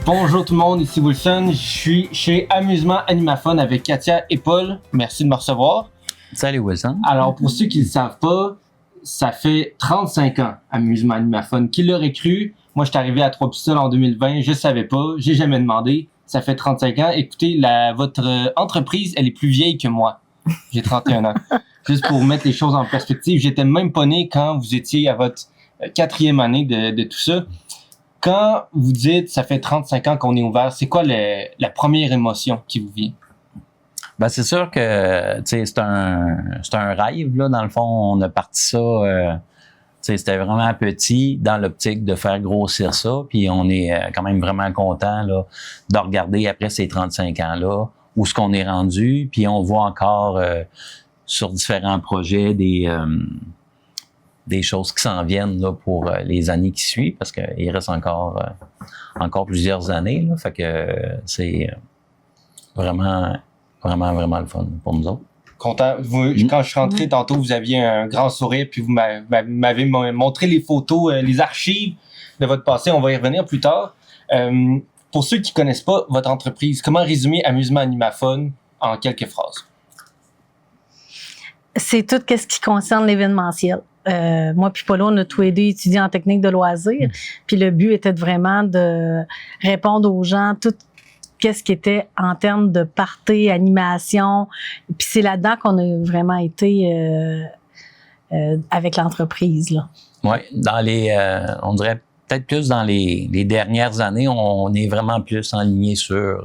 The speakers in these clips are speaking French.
Bonjour tout le monde, ici Wilson. Je suis chez Amusement Animaphone avec Katia et Paul. Merci de me recevoir. Salut Wilson. Alors, pour ceux qui ne le savent pas, ça fait 35 ans Amusement Animaphone. Qui l'aurait cru? Moi, je suis arrivé à Trois-Pistoles en 2020, je ne savais pas, j'ai jamais demandé. Ça fait 35 ans. Écoutez, votre entreprise, elle est plus vieille que moi. J'ai 31 ans. Juste pour mettre les choses en perspective, j'étais même pas né quand vous étiez à votre 4e année de tout ça. Quand vous dites ça fait 35 ans qu'on est ouvert, c'est quoi la première émotion qui vous vient? Ben c'est sûr que c'est un rêve là. Dans le fond, on a parti ça. C'était vraiment petit dans l'optique de faire grossir ça. Puis on est quand même vraiment content là de regarder après ces 35 ans là où ce qu'on est rendu. Puis on voit encore sur différents projets des choses qui s'en viennent là, pour les années qui suivent, parce qu'il reste encore plusieurs années. Là, fait que c'est vraiment le fun pour nous autres. Content. Quand je suis rentré tantôt, vous aviez un grand sourire, puis vous m'avez montré les photos, les archives de votre passé. On va y revenir plus tard. Pour ceux qui ne connaissent pas votre entreprise, comment résumer Amusement Animaphone en quelques phrases? C'est tout ce qui concerne l'événementiel. Moi puis Paulo, on a tous les deux étudié en technique de loisirs. Puis le but était vraiment de répondre aux gens tout ce qui était en termes de party, animation. Puis c'est là-dedans qu'on a vraiment été avec l'entreprise, là. Oui, on dirait peut-être plus dans les dernières années, on est vraiment plus enligné sur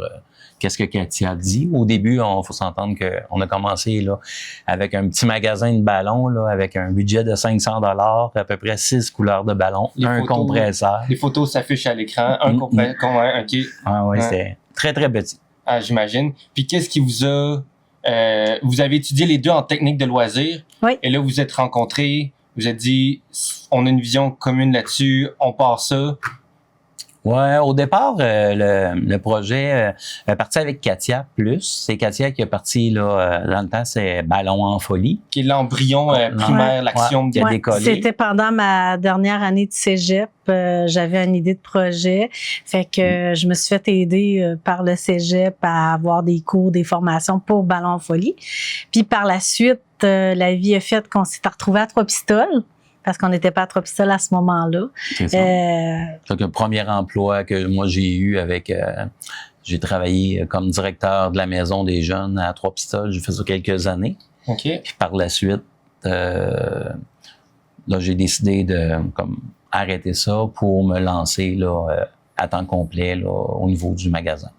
qu'est-ce que Katia dit. Au début, faut s'entendre qu'on a commencé là avec un petit magasin de ballons là, avec un budget de 500 $, à peu près 6 couleurs de ballons, compresseur. Les photos s'affichent à l'écran, un compresseur, OK. Ah oui, c'était très, très petit. Ah, j'imagine. Puis qu'est-ce qui vous a... vous avez étudié les deux en technique de loisirs. Oui. Et là, vous vous êtes rencontrés, vous êtes dit, on a une vision commune là-dessus, on part ça. Ouais, au départ, le projet est parti avec Katia plus. C'est Katia qui est parti là dans le temps, c'est Ballon en folie. Qui est l'embryon primaire, l'action qui a décollé. C'était pendant ma dernière année de cégep. J'avais une idée de projet. Fait que je me suis fait aider par le cégep à avoir des cours, des formations pour Ballon en folie. Puis par la suite, la vie a fait qu'on s'est retrouvés à Trois-Pistoles. Parce qu'on n'était pas à Trois-Pistoles à ce moment-là. C'est ça. Donc, le premier emploi que moi j'ai eu j'ai travaillé comme directeur de la maison des jeunes à Trois-Pistoles. J'ai fait ça quelques années. OK. Puis par la suite, là, j'ai décidé de arrêter ça pour me lancer là, à temps complet là, au niveau du magasin.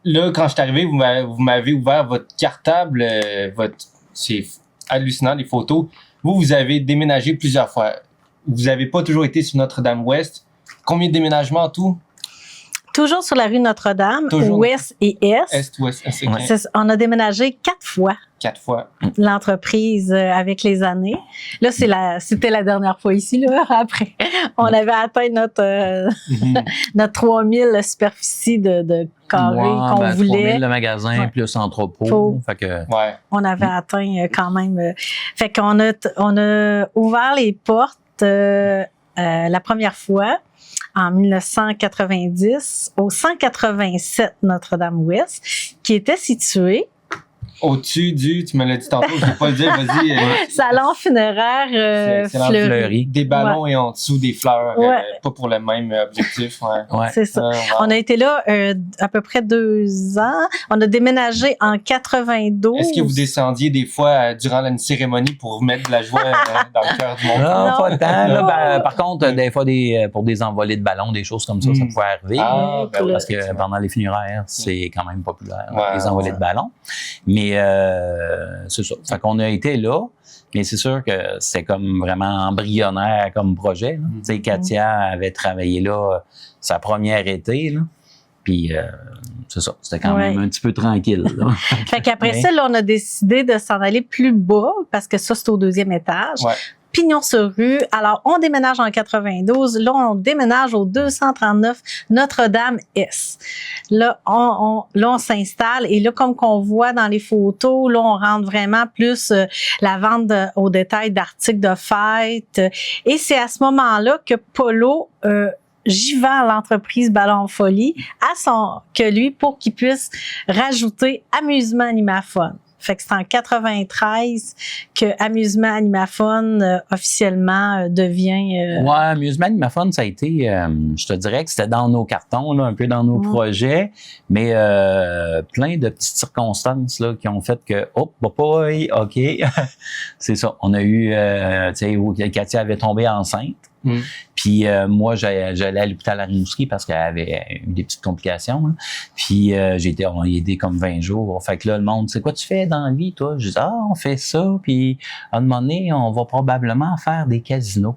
Là, quand je suis arrivé, vous m'avez ouvert votre cartable. C'est hallucinant, les photos. Vous avez déménagé plusieurs fois. Vous n'avez pas toujours été sur Notre-Dame-Ouest. Combien de déménagements en tout? Toujours sur la rue Notre-Dame, toujours. Ouest et Est. Est, Ouest, c'est Ouais. On a déménagé 4 fois. 4 fois. L'entreprise avec les années. Là, c'était la dernière fois ici, là. Après, on avait atteint notre 3000 superficie de carrés qu'on voulait. 3000 le magasin plus entrepôt. Fait que... Ouais. On avait atteint quand même. Fait qu'on a ouvert les portes la première fois en 1990 au 187 Notre-Dame-Ouest, qui était situé au-dessus tu me l'as dit tantôt, je ne vais pas le dire, vas-y. Salon funéraire fleuri. Des ballons et en dessous des fleurs, pas pour le même objectif. Ouais. C'est ça. Wow. On a été là à peu près 2 ans. On a déménagé en 92. Est-ce que vous descendiez des fois durant une cérémonie pour mettre de la joie dans le cœur du monde? Non, pas tant. Là, par contre, des fois, pour des envolées de ballons, des choses comme ça, ça pouvait arriver. Parce que pendant les funéraires, c'est quand même populaire, les envolées de ballons. Mais c'est ça. Fait qu'on a été là, mais c'est sûr que c'est comme vraiment embryonnaire comme projet. Tu sais, Katia avait travaillé là sa première été, là. Puis c'est ça, c'était quand même un petit peu tranquille. Là. Fait qu'après ça, là, on a décidé de s'en aller plus bas, parce que ça, c'est au 2e étage. Ouais. Pignon sur rue. Alors, on déménage en 92. Là, on déménage au 239 Notre-Dame-Est. Là, on s'installe. Et là, comme qu'on voit dans les photos, là, on rentre vraiment plus la vente au détail d'articles de fête. Et c'est à ce moment-là que Paulo j'y vends l'entreprise Ballon Folie que lui pour qu'il puisse rajouter Amusement Animaphone. Fait que c'est en 93 que Amusement Animaphone officiellement devient. Ouais, Amusement Animaphone, ça a été, je te dirais que c'était dans nos cartons, là, un peu dans nos projets, mais plein de petites circonstances là qui ont fait que, oh, boy, ok, c'est ça. On a eu, tu sais, où Katia avait tombé enceinte. Puis moi, j'allais à l'hôpital à Rimouski parce qu'elle avait eu des petites complications. Là. Puis j'ai été aidé comme 20 jours. Fait que là, le monde, c'est quoi tu fais dans la vie, toi? Je dis, on fait ça. Puis à un moment donné, on va probablement faire des casinos.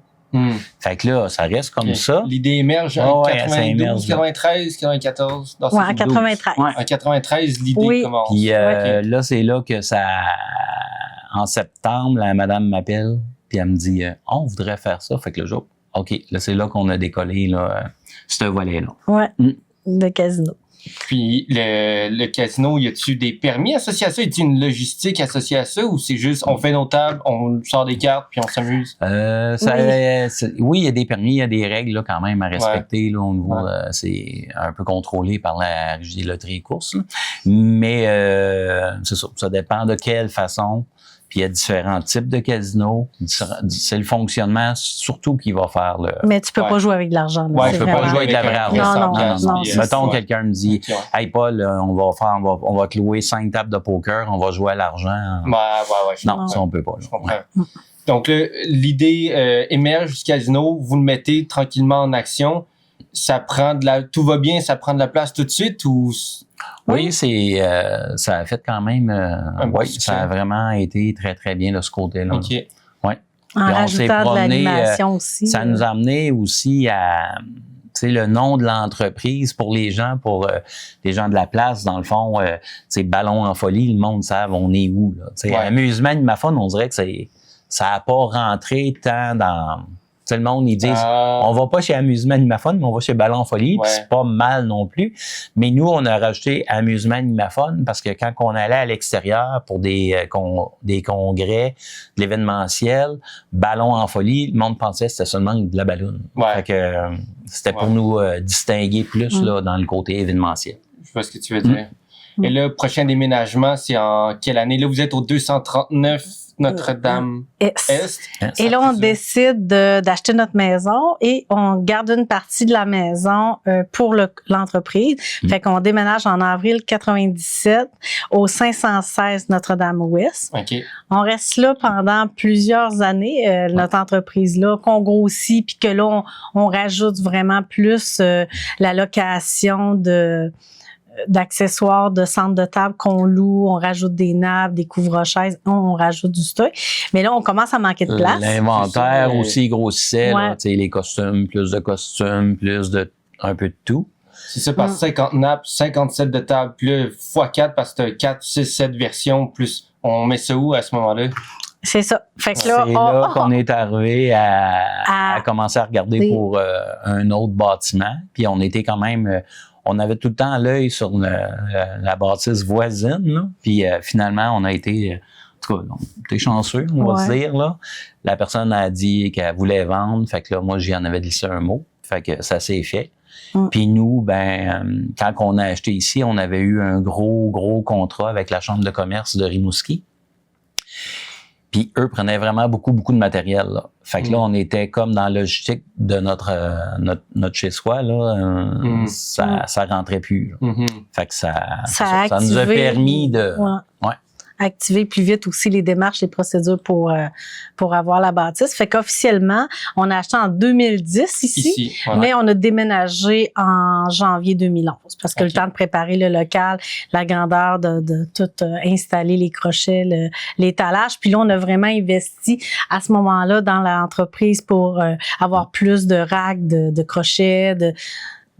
Fait que là, ça reste comme ça. L'idée émerge en 92, 93, 94. En 93. En 93, l'idée commence. Puis là, c'est là que ça... En septembre, la madame m'appelle, puis elle me dit, on voudrait faire ça. Fait que le jour, OK, là, c'est là qu'on a décollé, là, ce volet-là. Ouais, le casino. Puis, le casino, y a-tu des permis associés à ça? Y a-tu une logistique associée à ça? Ou c'est juste, on fait nos tables, on sort des cartes, puis on s'amuse? Oui, il y a des permis, il y a des règles, là, quand même, à respecter, là, au niveau, c'est un peu contrôlé par la Régie des loteries et courses, là. Mais, c'est ça dépend de quelle façon. Puis il y a différents types de casinos. C'est le fonctionnement surtout qui va faire le... Mais tu peux pas jouer avec de l'argent. Ouais, tu peux pas jouer avec de la vraie argent. Non. Mettons, quelqu'un me dit, hey Paul, on va te louer 5 tables de poker, on va jouer à l'argent. Non, ça on peut pas. Je comprends. Donc là, l'idée émerge du casino, vous le mettez tranquillement en action. Ça prend tout va bien, ça prend de la place tout de suite ou... Oui, ça a fait quand même, ça a vraiment été très, très bien de ce côté-là. OK. Ouais. En rajoutant de l'animation aussi. Ça nous a amené aussi à, tu sais, le nom de l'entreprise pour les gens de la place, dans le fond, c'est Ballon en Folie, le monde savent on est où, là. Tu sais, Amusement Animaphone, on dirait que ça a pas rentré tant dans... Tout le monde, ils disent, on va pas chez Amusement Animaphone, mais on va chez Ballon Folie, puis c'est pas mal non plus. Mais nous, on a rajouté Amusement Animaphone parce que quand on allait à l'extérieur pour des congrès, de l'événementiel, Ballon en Folie, le monde pensait que c'était seulement de la balloune. Fait que c'était pour nous distinguer plus là dans le côté événementiel. Je vois ce que tu veux dire. Et là, prochain déménagement, c'est en quelle année? Là, vous êtes au 239 Notre-Dame Est. Et là, on décide d'acheter notre maison et on garde une partie de la maison pour l'entreprise. Fait qu'on déménage en avril 97 au 516 Notre-Dame-Ouest. Okay. On reste là pendant plusieurs années, notre entreprise-là, qu'on grossit puis que là, on rajoute vraiment plus la location d'accessoires de centre de table qu'on loue, on rajoute des nappes, des couvre-chaises, on rajoute du stock. Mais là, on commence à manquer de place. L'inventaire aussi grossissait, là, les costumes, plus de un peu de tout. C'est ça, parce que 50 nappes, 57 de table, plus x4 parce que t'as 4, 6, 7 versions, plus on met ça où à ce moment-là? C'est ça. Fait que là, c'est là qu'on est arrivé à commencer à regarder pour un autre bâtiment. Puis on était quand même... on avait tout le temps l'œil sur la bâtisse voisine, là. Puis finalement, on a été... En tout cas, on était chanceux, on va se dire, là. La personne a dit qu'elle voulait vendre. Fait que là, moi, j'y en avais glissé un mot. Fait que ça s'est fait. Puis nous, quand on a acheté ici, on avait eu un gros contrat avec la Chambre de commerce de Rimouski. Puis eux prenaient vraiment beaucoup de matériel, là. Fait que là, on était comme dans la logistique de notre chez-soi, là. Ça rentrait plus, là. Fait que ça nous a permis de... activer plus vite aussi les démarches, les procédures pour avoir la bâtisse. Fait qu'officiellement, on a acheté en 2010 ici, mais on a déménagé en janvier 2011 parce que le temps de préparer le local, la grandeur de tout installer les crochets, l'étalage. Puis là, on a vraiment investi à ce moment-là dans l'entreprise pour avoir plus de racks, de crochets,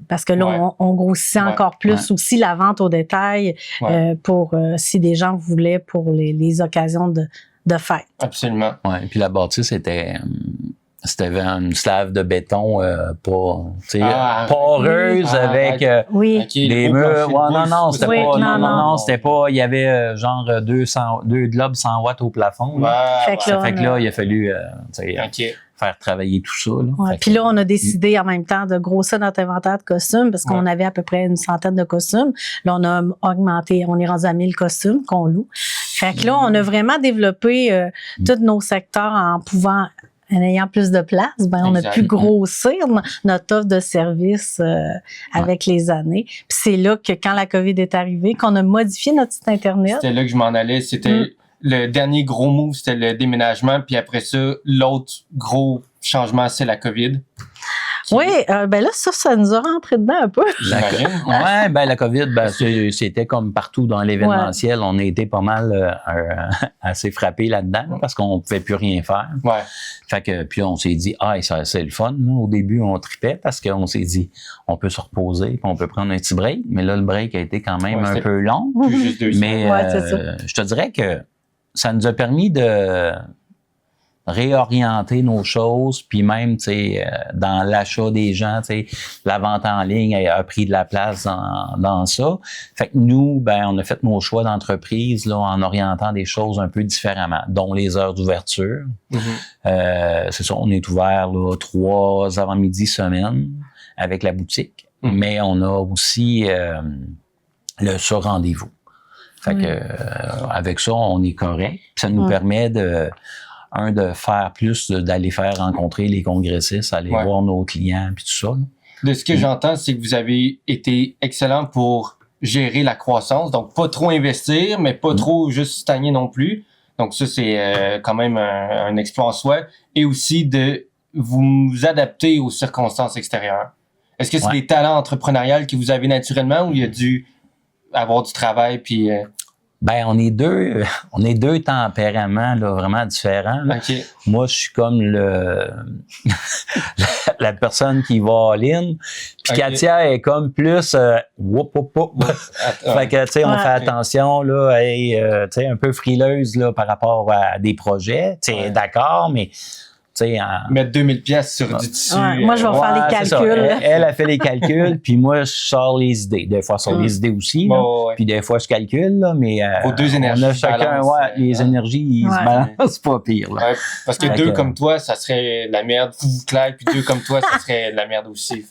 parce que là, on grossissait encore plus aussi la vente au détail pour si des gens voulaient pour les occasions de fête. Absolument. Ouais, puis la bâtisse c'était une slave de béton poreuse avec des murs. C'était pas. Il y avait genre 2 globes 100 watts au plafond. Là. Fait que là, il a fallu. faire travailler tout ça. Là. Ouais, puis là, on a décidé en même temps de grossir notre inventaire de costumes parce qu'on avait à peu près une centaine de costumes. Là, on a augmenté, on est rendu à 1000 costumes qu'on loue. Fait que là, on a vraiment développé tous nos secteurs en ayant plus de place, on a pu grossir notre offre de services avec les années. Puis c'est là que quand la COVID est arrivée, qu'on a modifié notre site Internet. C'était là que je m'en allais. C'était le dernier gros move, c'était le déménagement. Puis après ça, l'autre gros changement, c'est la COVID. Oui, là, ça nous a rentré dedans un peu. La COVID, c'était comme partout dans l'événementiel. On a été pas mal assez frappés là-dedans parce qu'on pouvait plus rien faire. Ouais. Fait que, puis on s'est dit, ça, c'est le fun. Au début, on tripait parce qu'on s'est dit, on peut se reposer puis on peut prendre un petit break. Mais là, le break a été quand même un peu long. Juste 2 mais je te dirais que ça nous a permis de réorienter nos choses, puis même, dans l'achat des gens, la vente en ligne a pris de la place dans ça. Fait que nous, on a fait nos choix d'entreprise là en orientant des choses un peu différemment, dont les heures d'ouverture. C'est ça, on est ouvert là 3 avant-midi semaine avec la boutique, mais on a aussi le rendez-vous. Fait que avec ça, on est correct. Puis ça nous permet de faire plus, d'aller faire rencontrer les congressistes, aller voir nos clients, puis tout ça. Là. De ce que j'entends, c'est que vous avez été excellent pour gérer la croissance, donc pas trop investir, mais pas trop juste stagner non plus. Donc ça, c'est quand même un exploit en soi. Et aussi de vous adapter aux circonstances extérieures. Est-ce que c'est des talents entrepreneuriaux que vous avez naturellement ou il y a dû avoir du travail puis... on est deux tempéraments là, vraiment différents. Là. Okay. Moi, je suis comme la personne qui va all-in. Puis Katia est comme plus whoop. Fait que tu sais, on fait attention là, tu sais, un peu frileuse là par rapport à des projets. Tu sais, d'accord, mais mettre 2000 pièces sur du tissu. Moi, je vais faire les calculs. Elle a fait les calculs, puis moi, je sors les idées. Des fois, je sors les idées aussi, puis des fois, je calcule, là, mais vos deux énergies on a chacun, les énergies, ils se balancent pas pire. Là. Parce que deux comme toi, ça serait de la merde, Claire, puis deux comme toi, ça serait de la merde aussi.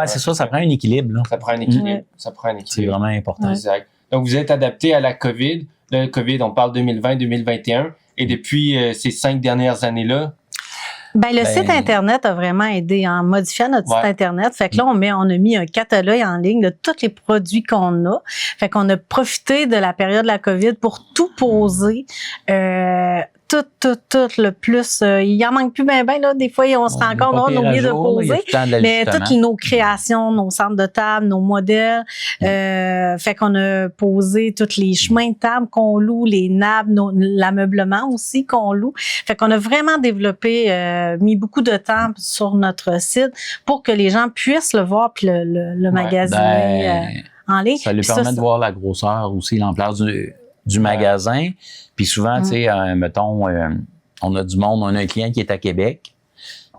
C'est ça, ça prend un équilibre. Là. Ça prend un équilibre. Ça prend un équilibre. C'est vraiment important. Exact. Donc, vous êtes adapté à la COVID. Le COVID, on parle 2020-2021. Et depuis ces 5 dernières années-là, le site Internet a vraiment aidé en modifiant notre site Internet. Fait que là, on a mis un catalogue en ligne de tous les produits qu'on a. Fait qu'on a profité de la période de la COVID pour tout poser. Tout le plus. Il en manque plus ben là. Des fois, on se rend compte, on a oublié de poser. Mais toutes nos créations, nos centres de table, nos modèles. Fait qu'on a posé tous les chemins de table qu'on loue, les nappes, l'ameublement aussi qu'on loue. Fait qu'on a vraiment développé, mis beaucoup de temps sur notre site pour que les gens puissent le voir puis le magasiner en ligne. Ça lui permet de voir la grosseur aussi, l'ampleur du magasin. Puis souvent, tu sais, mettons, on a du monde, on a un client qui est à Québec,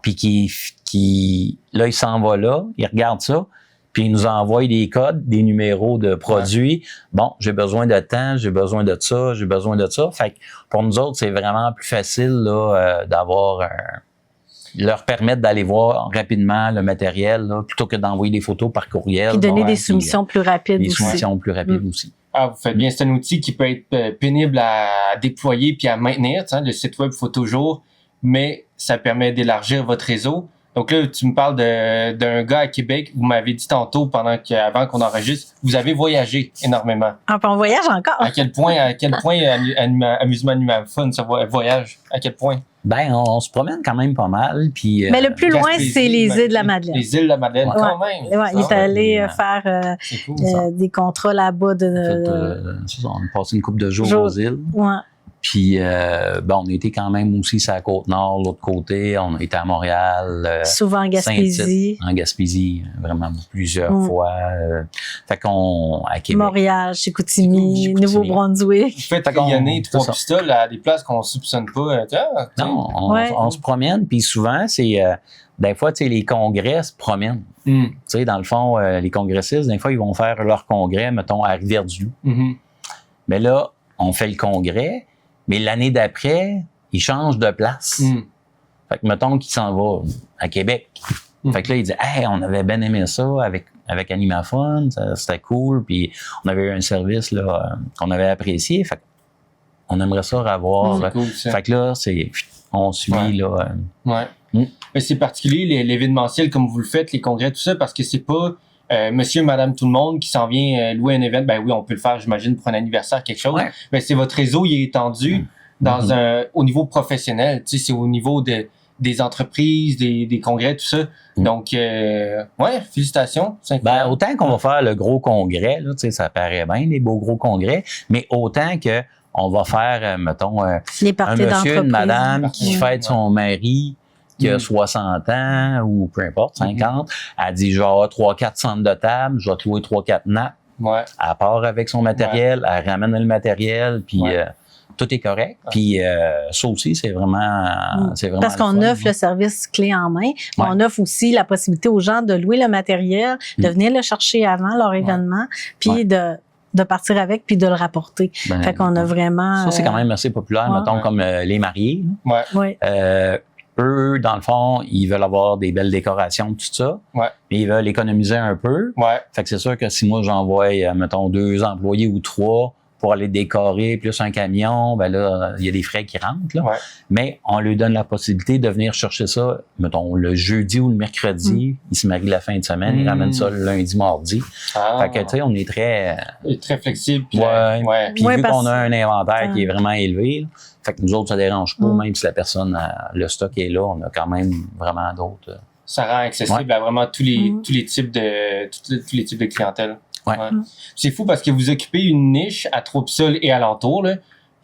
puis qui là, il s'en va là, il regarde ça, puis il nous envoie des codes, des numéros de produits. Bon, j'ai besoin de temps, j'ai besoin de ça, j'ai besoin de ça. Fait que pour nous autres, c'est vraiment plus facile là, d'avoir leur permettre d'aller voir rapidement le matériel là, plutôt que d'envoyer des photos par courriel. Puis donner des soumissions plus rapides aussi. Des soumissions plus rapides aussi. Vous faites bien. C'est un outil qui peut être pénible à déployer puis à maintenir. Le site web, il faut toujours, mais ça permet d'élargir votre réseau. Donc là, tu me parles d'un gars à Québec. Vous m'avez dit tantôt, avant qu'on enregistre, vous avez voyagé énormément. Puis on voyage encore. À quel point Amusement Animal Fun, ça voyage? À quel point? On se promène quand même pas mal. Puis, mais le plus loin, c'est les îles de la Madeleine. Les îles de la Madeleine, quand même. Il est allé faire des contrats là-bas. On a passé une couple de jours aux îles. Puis, on a été quand même aussi sur la Côte-Nord, l'autre côté. On a été à Montréal. Souvent en Gaspésie. En Gaspésie, vraiment plusieurs fois. Fait qu'on, à Québec. Montréal, Chicoutimi, Nouveau-Brunswick. Vous faites rayonner 3 pistoles à des places qu'on soupçonne pas. Non, on se promène, puis souvent, c'est... des fois, tu sais, les congrès se promènent. Tu sais, dans le fond, les congressistes, des fois, ils vont faire leur congrès, mettons, à Rivière-du-Loup. Mais là, on fait le congrès, mais l'année d'après, ils changent de place. Fait que mettons qu'il s'en va à Québec. Fait que là, il dit, hey, on avait bien aimé ça avec Animafun, c'était cool, puis on avait eu un service là qu'on avait apprécié. Fait qu'on aimerait ça revoir. C'est cool, ça. Fait que là, on suit là. Mais c'est particulier l'événementiel comme vous le faites, les congrès, tout ça, parce que c'est pas monsieur, madame, tout le monde qui s'en vient louer un événement. Ben oui, on peut le faire, j'imagine, pour un anniversaire, quelque chose. Ouais. Mais c'est votre réseau, il est étendu dans au niveau professionnel. Tu sais, c'est au niveau des entreprises, des congrès, tout ça. Donc, félicitations. Ben, autant qu'on va faire le gros congrès, là, tu sais, ça paraît bien, les beaux gros congrès, mais autant que on va faire, mettons, un monsieur, une madame qui fête son mari, qui a 60 ans ou peu importe, 50, elle dit genre 3-4 centres de table, je vais te louer 3-4 nappes. Ouais. Elle part avec son matériel, elle ramène le matériel, puis tout est correct. Puis ça aussi, c'est vraiment parce qu'on offre le service clé en main. On offre aussi la possibilité aux gens de louer le matériel, de venir le chercher avant leur événement, puis de partir avec puis de le rapporter. Fait qu'on a vraiment... Ça, c'est quand même assez populaire, mettons, comme les mariés. Eux, dans le fond, ils veulent avoir des belles décorations, tout ça. Mais ils veulent économiser un peu. Fait que c'est sûr que si moi, j'envoie, mettons, 2 employés ou 3 pour aller décorer, plus un camion, ben là, il y a des frais qui rentrent, là. Mais on lui donne la possibilité de venir chercher ça, mettons, le jeudi ou le mercredi. Il se marie la fin de semaine, il ramène ça le lundi, mardi. Fait que, tu sais, on est très flexible. Puis Puis vu qu'on a un inventaire qui est vraiment élevé, là, fait que nous autres, ça dérange pas, même si la personne, le stock est là, on a quand même vraiment d'autres. Ça rend accessible à vraiment tous les types de clientèle. C'est fou parce que vous occupez une niche à Trois-Pistoles et alentour, là,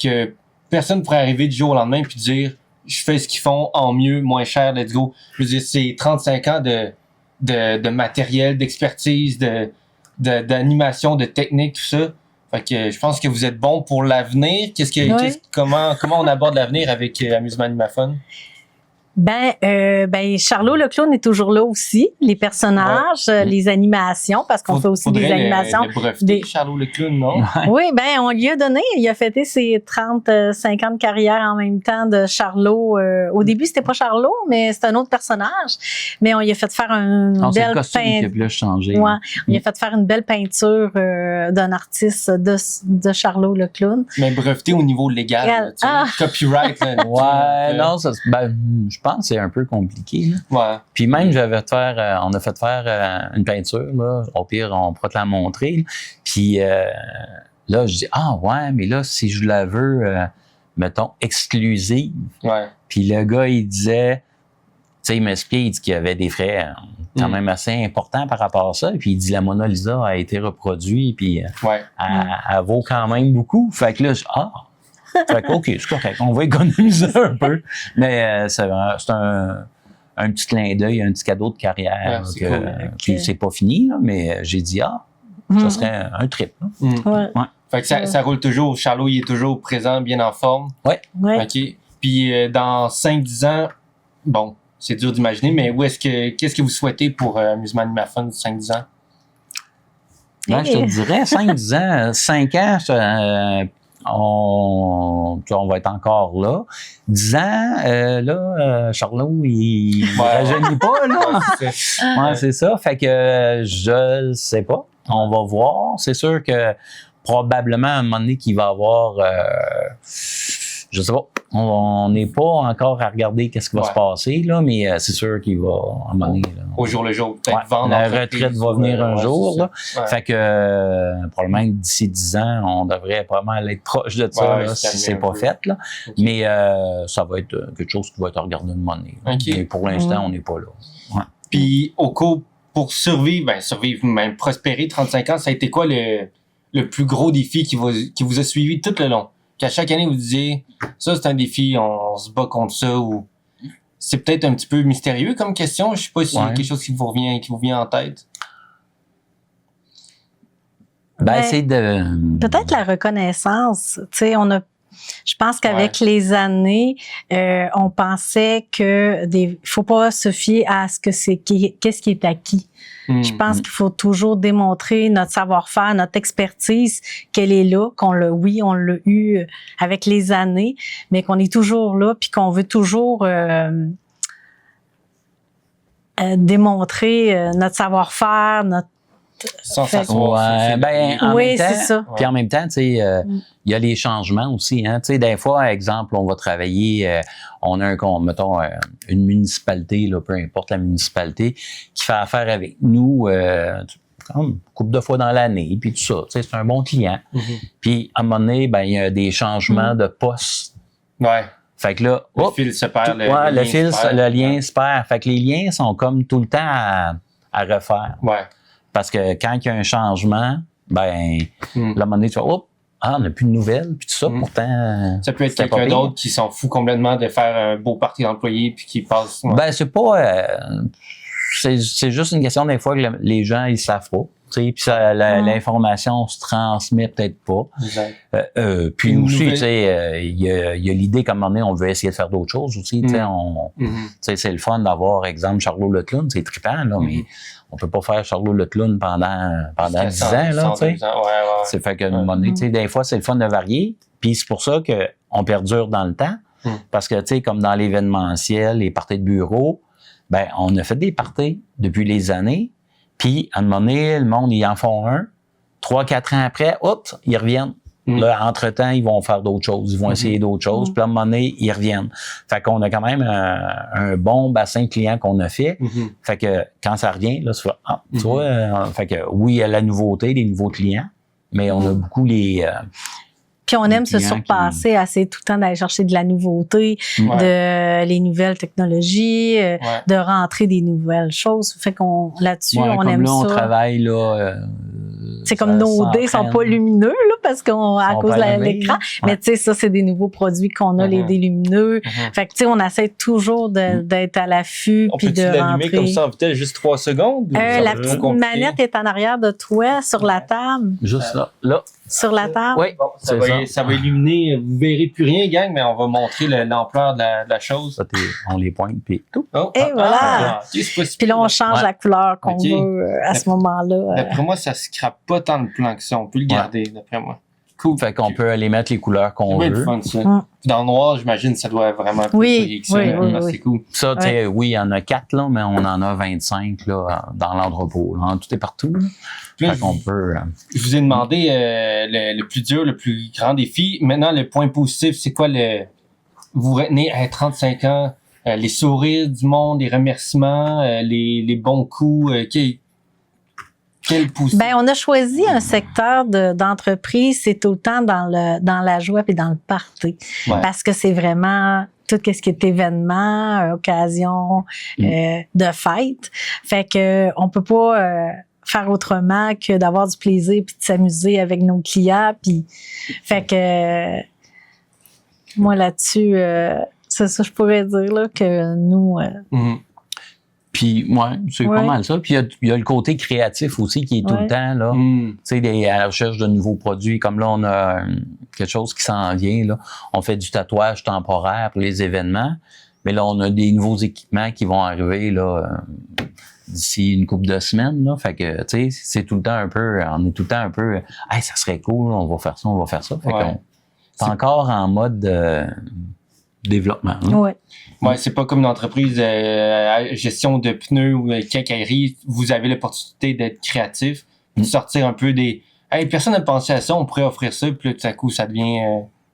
que personne pourrait arriver du jour au lendemain puis dire je fais ce qu'ils font en mieux, moins cher, let's go. Je veux dire, c'est 35 ans de matériel, d'expertise, d'animation, de technique, tout ça. Fait que je pense que vous êtes bon pour l'avenir. Comment on aborde l'avenir avec Amusement Animafun? Charlot le clown est toujours là aussi, les personnages, les animations, parce qu'on fait aussi des animations. Le breveter, Charlot le clown, non? Oui, on lui a donné, il a fêté ses 50 carrières en même temps de Charlot. Au début, c'était pas Charlot, mais c'était un autre personnage. Mais on lui a fait faire une belle peinture. On lui a fait faire une belle peinture d'un artiste de Charlot le clown. Mais breveté au niveau légal, copyright. Non, je pense que c'est un peu compliqué. Puis même, on a fait faire une peinture, là. Au pire, on pourra te la montrer. Là. Puis là, je dis, mais là, si je la veux, mettons, exclusive. Puis le gars, il disait, tu sais, il m'explique, il dit qu'il y avait des frais quand même assez importants par rapport à ça. Puis il dit, la Mona Lisa a été reproduite, puis elle vaut quand même beaucoup. Fait que là, fait que, OK, c'est correct, on va économiser un peu. Mais c'est un petit clin d'œil, un petit cadeau de carrière. Puis c'est pas fini, là, mais j'ai dit, ça serait un trip. Fait que ça roule toujours. Charlot, il est toujours présent, bien en forme. OK. Puis dans 5-10 ans, bon, c'est dur d'imaginer, mais qu'est-ce que vous souhaitez pour Amusement Animafun 5-10 ans? Je te dirais 5-10 ans. 5 ans, on va être encore là. 10 ans, Charlot, il rajeunit pas, là. C'est ça. Fait que je sais pas. On va voir. C'est sûr que probablement, à un moment donné, qu'il va avoir... je sais pas. On n'est pas encore à regarder qu'est-ce qui va se passer, là, mais c'est sûr qu'il va, à un moment donné... Là, au jour le jour, peut-être vendre. La retraite va venir un jour, là. Fait que, probablement, d'ici 10 ans, on devrait probablement être proche de ça, si c'est pas fait, là. Mais ça va être quelque chose qui va être regardé de un moment donné. Mais pour l'instant, on n'est pas là. Puis, au cours, pour survivre, même prospérer, 35 ans, ça a été quoi le plus gros défi qui vous a suivi tout le long? Qu'à chaque année, vous disiez, ça, c'est un défi, on se bat contre ça, ou c'est peut-être un petit peu mystérieux comme question. Je sais pas si c'est quelque chose qui vous vient en tête. C'est peut-être la reconnaissance. Tu sais, je pense qu'avec les années, on pensait que faut pas se fier à qu'est-ce qui est acquis. Je pense qu'il faut toujours démontrer notre savoir-faire, notre expertise, qu'elle est là, on l'a eu avec les années, mais qu'on est toujours là, puis qu'on veut toujours démontrer notre savoir-faire, notre Sans Fait- s'asseoir. Ouais, ben, en Oui, même temps, c'est ça. puis en même temps, tu sais, il y a les changements aussi. Hein, tu sais, des fois, exemple, on va travailler, on a mettons, une municipalité, là, peu importe la municipalité, qui fait affaire avec nous comme une couple de fois dans l'année, puis tout ça. Tu sais, c'est un bon client. Puis à un moment donné, ben, il y a des changements de poste. Ouais. Fait que là, Le hop, fil se perd. ouais, le fil, se perd. le lien se perd. Fait que les liens sont comme tout le temps à refaire. Ouais. Parce que quand il y a un changement, ben, là, à un moment donné, tu vas, hop, on n'a plus de nouvelles, puis tout ça, pourtant. Ça peut être c'était pas quelqu'un pire. d'autre qui s'en fout complètement de faire un beau parti d'employés puis qui passe. Ouais. Ben, c'est pas. C'est juste une question des fois que les gens, ils savent pas. Puis l'information se transmet peut-être pas. Exact. Puis Une aussi, nouvelle- tu sais, il y a l'idée qu'à un moment donné, on veut essayer de faire d'autres choses aussi. Tu sais, tu sais, c'est le fun d'avoir, exemple, Charlot Leclerc, c'est trippant, là, mais on peut pas faire Charlot Leclerc pendant 10 ans, là, tu sais. C'est fait que, à un moment donné, tu sais, des fois, c'est le fun de varier. Puis c'est pour ça qu'on perdure dans le temps. Parce que, tu sais, comme dans l'événementiel, les parties de bureau, ben, on a fait des parties depuis les années. Puis, à un moment donné, le monde, ils en font un. 3-4 ans après, hop, ils reviennent. Là, entre-temps, ils vont faire d'autres choses. Ils vont essayer d'autres choses. Puis, à un moment donné, ils reviennent. Fait qu'on a quand même un bon bassin de clients qu'on a fait. Fait que quand ça revient, là, tu vois, tu vois, fait que oui, il y a la nouveauté, les nouveaux clients, mais on a beaucoup les... Puis on aime se clients surpasser, assez tout le temps d'aller chercher de la nouveauté, de les nouvelles technologies, de rentrer des nouvelles choses. Fait qu'on là-dessus, Ouais, on comme aime là, ça. on travaille, là... C'est comme nos dés sont pas lumineux, là, parce qu'on, à Sont cause de pas allumés, l'écran. là. Mais tu sais, ça, c'est des nouveaux produits qu'on a, les dés lumineux. Fait que tu sais, on essaie toujours d'être à l'affût On puis peut-tu de l'allumer rentrer. comme ça en vitesse juste 3 secondes? ou ça va La être petite trop compliqué? manette est en arrière de toi, sur la table. Juste là. Là. Sur la table. Oui, Bon, ça, c'est va illuminer. Vous verrez plus rien, gang, mais on va montrer l'ampleur de la chose. Ça, on les pointe, puis tout. Oh, Et voilà. ok, c'est pas si Puis là, on pire, change Ouais. la couleur qu'on Ok. veut à ce moment-là. D'après moi, ça scrape pas tant de plan que ça. On peut le garder, d'après moi. Cool. Fait qu'on peut aller mettre les couleurs qu'on C'est bien veut. le fun, ça. Mm. Puis dans le noir, j'imagine, ça doit vraiment plus Oui, briller que ça. oui, là. oui, Ah, oui. C'est cool. Ça, tu sais, oui, il y en a 4, là, mais on en a 25 là, dans l'entrepôt. Là. Tout est partout. Là. Puis là, Fait qu'on peut... je vous ai demandé le plus dur, le plus grand défi. Maintenant, le point positif, c'est quoi vous retenez à 35 ans, les sourires du monde, les remerciements, les bons coups, quel positif? Ben, on a choisi un secteur d'entreprise, c'est tout le temps dans la joie et dans le party. Ouais. Parce que c'est vraiment tout ce qui est événement, occasion de fête. Fait que on peut pas faire autrement que d'avoir du plaisir puis de s'amuser avec nos clients. Puis, fait que moi là-dessus, c'est ça que je pourrais dire là que nous. Puis, ouais, c'est Ouais. pas mal ça. Puis, il y a le côté créatif aussi qui est tout Ouais. le temps, là. Tu sais, à la recherche de nouveaux produits. Comme là, on a quelque chose qui s'en vient, là. On fait du tatouage temporaire pour les événements. Mais là, on a des nouveaux équipements qui vont arriver, là, d'ici une couple de semaines, là. Fait que, tu sais, c'est tout le temps un peu, on est tout le temps un peu, hey, ça serait cool, on va faire ça, on va faire ça. Fait qu'on c'est encore en mode développement. Hein? Ouais. Ouais, c'est pas comme une entreprise gestion de pneus ou quincaillerie. Vous avez l'opportunité d'être créatif, de sortir un peu des. Hey, personne n'a pensé à ça, on pourrait offrir ça, puis là, tout à coup, ça devient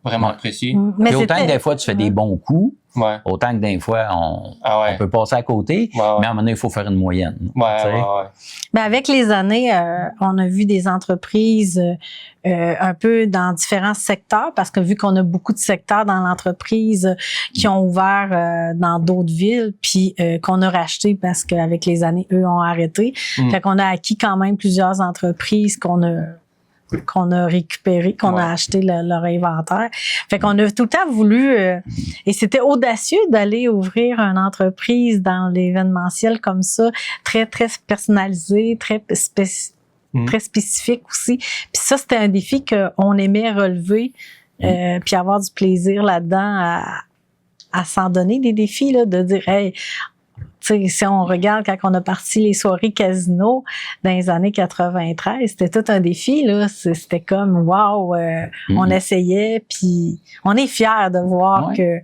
vraiment apprécié. Mais Puis autant que c'était- des fois, tu fais des bons coups, Ouais. autant que des fois, on Ah ouais. peut passer à côté, Ouais, ouais. mais à un moment donné, il faut faire une moyenne. Ouais, tu sais. ouais, ouais. Ben avec les années, on a vu des entreprises un peu dans différents secteurs, parce que vu qu'on a beaucoup de secteurs dans l'entreprise qui ont ouvert dans d'autres villes, puis qu'on a racheté parce qu'avec les années, eux ont arrêté. Fait qu'on a acquis quand même plusieurs entreprises qu'on a récupérées, qu'on a acheté leur inventaire. Fait qu'on a tout le temps voulu, et c'était audacieux d'aller ouvrir une entreprise dans l'événementiel comme ça, très, très personnalisé, très spécifique aussi. Puis ça, c'était un défi qu'on aimait relever, puis avoir du plaisir là-dedans à s'en donner des défis, là, de dire, hey, tu sais, si on regarde quand on a parti les soirées casino dans les années 93, c'était tout un défi, là. C'était comme, wow, on essayait, puis on est fiers de voir que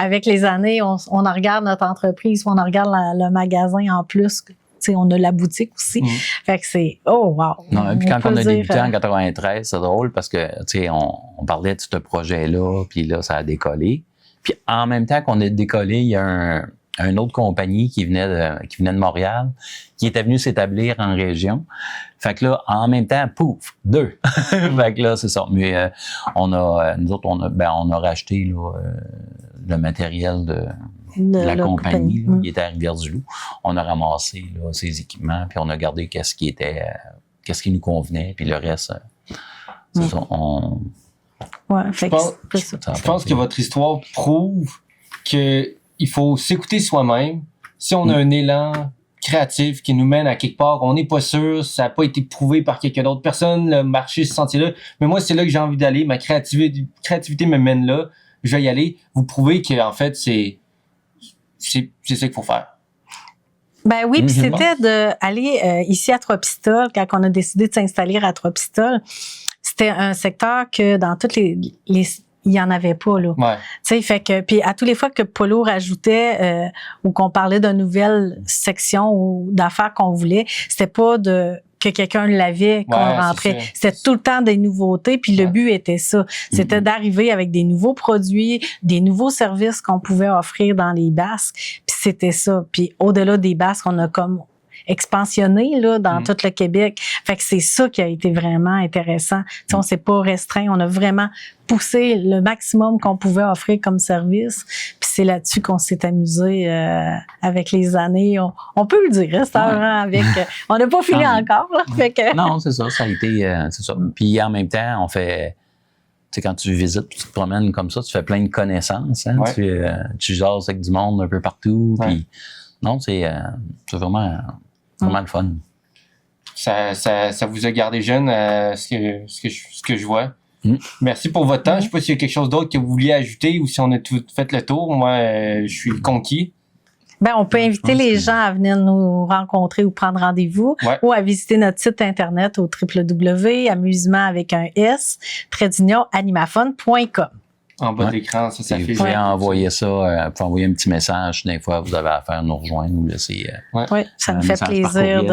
avec les années, on en regarde notre entreprise, on en regarde le magasin en plus. T'sais, on a la boutique aussi. Fait que c'est, oh wow. Non, puis quand on a débuté en 93, c'est drôle parce que, on parlait de ce projet-là, puis là, ça a décollé. Puis en même temps qu'on a décollé, il y a une autre compagnie qui venait de Montréal, qui était venue s'établir en région. Fait que là, en même temps, pouf, 2. Fait que là, c'est ça. Mais nous autres, on a racheté là, le matériel de la compagnie. Là, il était à Rivière-du-Loup. On a ramassé là, ses équipements, puis on a gardé qu'est-ce qui nous convenait, puis le reste, c'est ça. Ouais, je pense que votre histoire prouve que il faut s'écouter soi-même. Si on a un élan créatif qui nous mène à quelque part, on n'est pas sûr, ça n'a pas été prouvé par quelqu'un d'autre. Personne n'a marché ce sentier-là. Mais moi, c'est là que j'ai envie d'aller. Ma créativité me mène là. Je vais y aller. Vous prouvez que, en fait, c'est ça qu'il faut faire. Ben oui, puis c'était d'aller ici à Trois-Pistoles, quand on a décidé de s'installer à Trois-Pistoles. C'était un secteur que dans toutes les il y en avait pas, là. Ouais. Tu sais, fait que, puis à tous les fois que Polo rajoutait, ou qu'on parlait d'une nouvelle section ou d'affaires qu'on voulait, c'était pas que quelqu'un l'avait, qu'on rentrait. C'était tout le temps des nouveautés, puis le but était ça. C'était d'arriver avec des nouveaux produits, des nouveaux services qu'on pouvait offrir dans les basques, puis c'était ça. Puis au-delà des basques, on a comme expansionné là dans tout le Québec. Fait que c'est ça qui a été vraiment intéressant. T'sais, on s'est pas restreint, on a vraiment poussé le maximum qu'on pouvait offrir comme service. Puis c'est là-dessus qu'on s'est amusé avec les années. On peut le dire, avec on n'a pas fini encore. Là, fait que... Non, c'est ça, ça a été c'est ça. Puis en même temps, on fait quand tu visites, tu te promènes comme ça, tu fais plein de connaissances, hein? Tu jases avec du monde un peu partout, puis non, c'est vraiment le fun. Ça vous a gardé jeune, ce que je vois. Merci pour votre temps. Je sais pas s'il y a quelque chose d'autre que vous vouliez ajouter ou si on a tout fait le tour. Moi, je suis conquis. Ben, on peut inviter les gens à venir nous rencontrer ou prendre rendez-vous ou à visiter notre site internet au www.amusement avec un S, _animaphone.com. En bas de l'écran, ça fait. Vous pouvez envoyer ça, vous pouvez envoyer un petit message. Des fois, vous avez affaire à nous rejoindre ou laisser. Oui, ça nous fait plaisir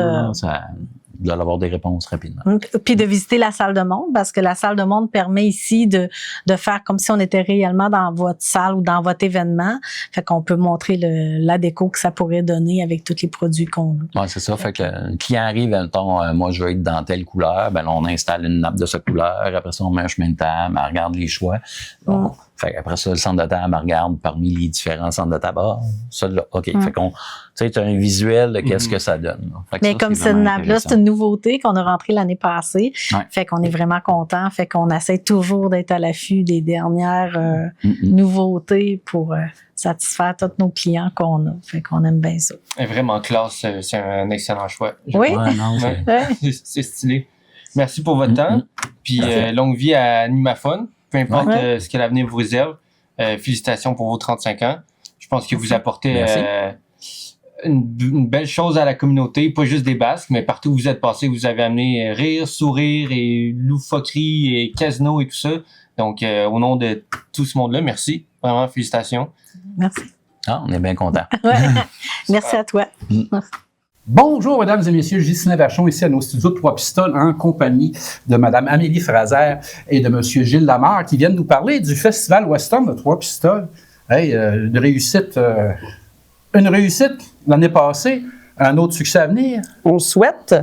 d'avoir des réponses rapidement. Puis de visiter la salle de monde, parce que la salle de monde permet ici de faire comme si on était réellement dans votre salle ou dans votre événement. Fait qu'on peut montrer la déco que ça pourrait donner avec tous les produits qu'on a. Oui, c'est ça. Fait que le client arrive, mettons, moi, je veux être dans telle couleur. Ben là, on installe une nappe de cette couleur. Après ça, on met un chemin de table. Elle regarde les choix. Bon, fait après ça, le centre de table, elle regarde parmi les différents centres de table. Ah, ça là, OK. Fait qu'on, tu as un visuel de qu'est-ce que ça donne. Fait que mais ça, comme cette nappe-là, c'est une nouveauté qu'on a rentrée l'année passée. Fait qu'on est vraiment content. Fait qu'on essaie toujours d'être à l'affût des dernières nouveautés pour satisfaire tous nos clients qu'on a. Fait qu'on aime bien ça. Et vraiment classe, c'est un excellent choix. Oui. C'est stylé. Merci pour votre temps. Puis longue vie à Animaphone. Peu importe ce que l'avenir vous réserve. Félicitations pour vos 35 ans. Je pense que vous apportez une belle chose à la communauté, pas juste des Basques, mais partout où vous êtes passé, vous avez amené rire, sourire et loufoquerie et casino et tout ça. Donc, au nom de tout ce monde-là, merci. Vraiment, félicitations. Merci. Ah, on est bien contents. Merci à toi. Bonjour, mesdames et messieurs, Ghislain Vachon, ici à nos studios de Trois-Pistoles, en compagnie de madame Amélie Fraser et de monsieur Gilles Lamarre, qui viennent nous parler du Festival Western de Trois-Pistoles. Hey, une réussite l'année passée, un autre succès à venir. On le souhaite.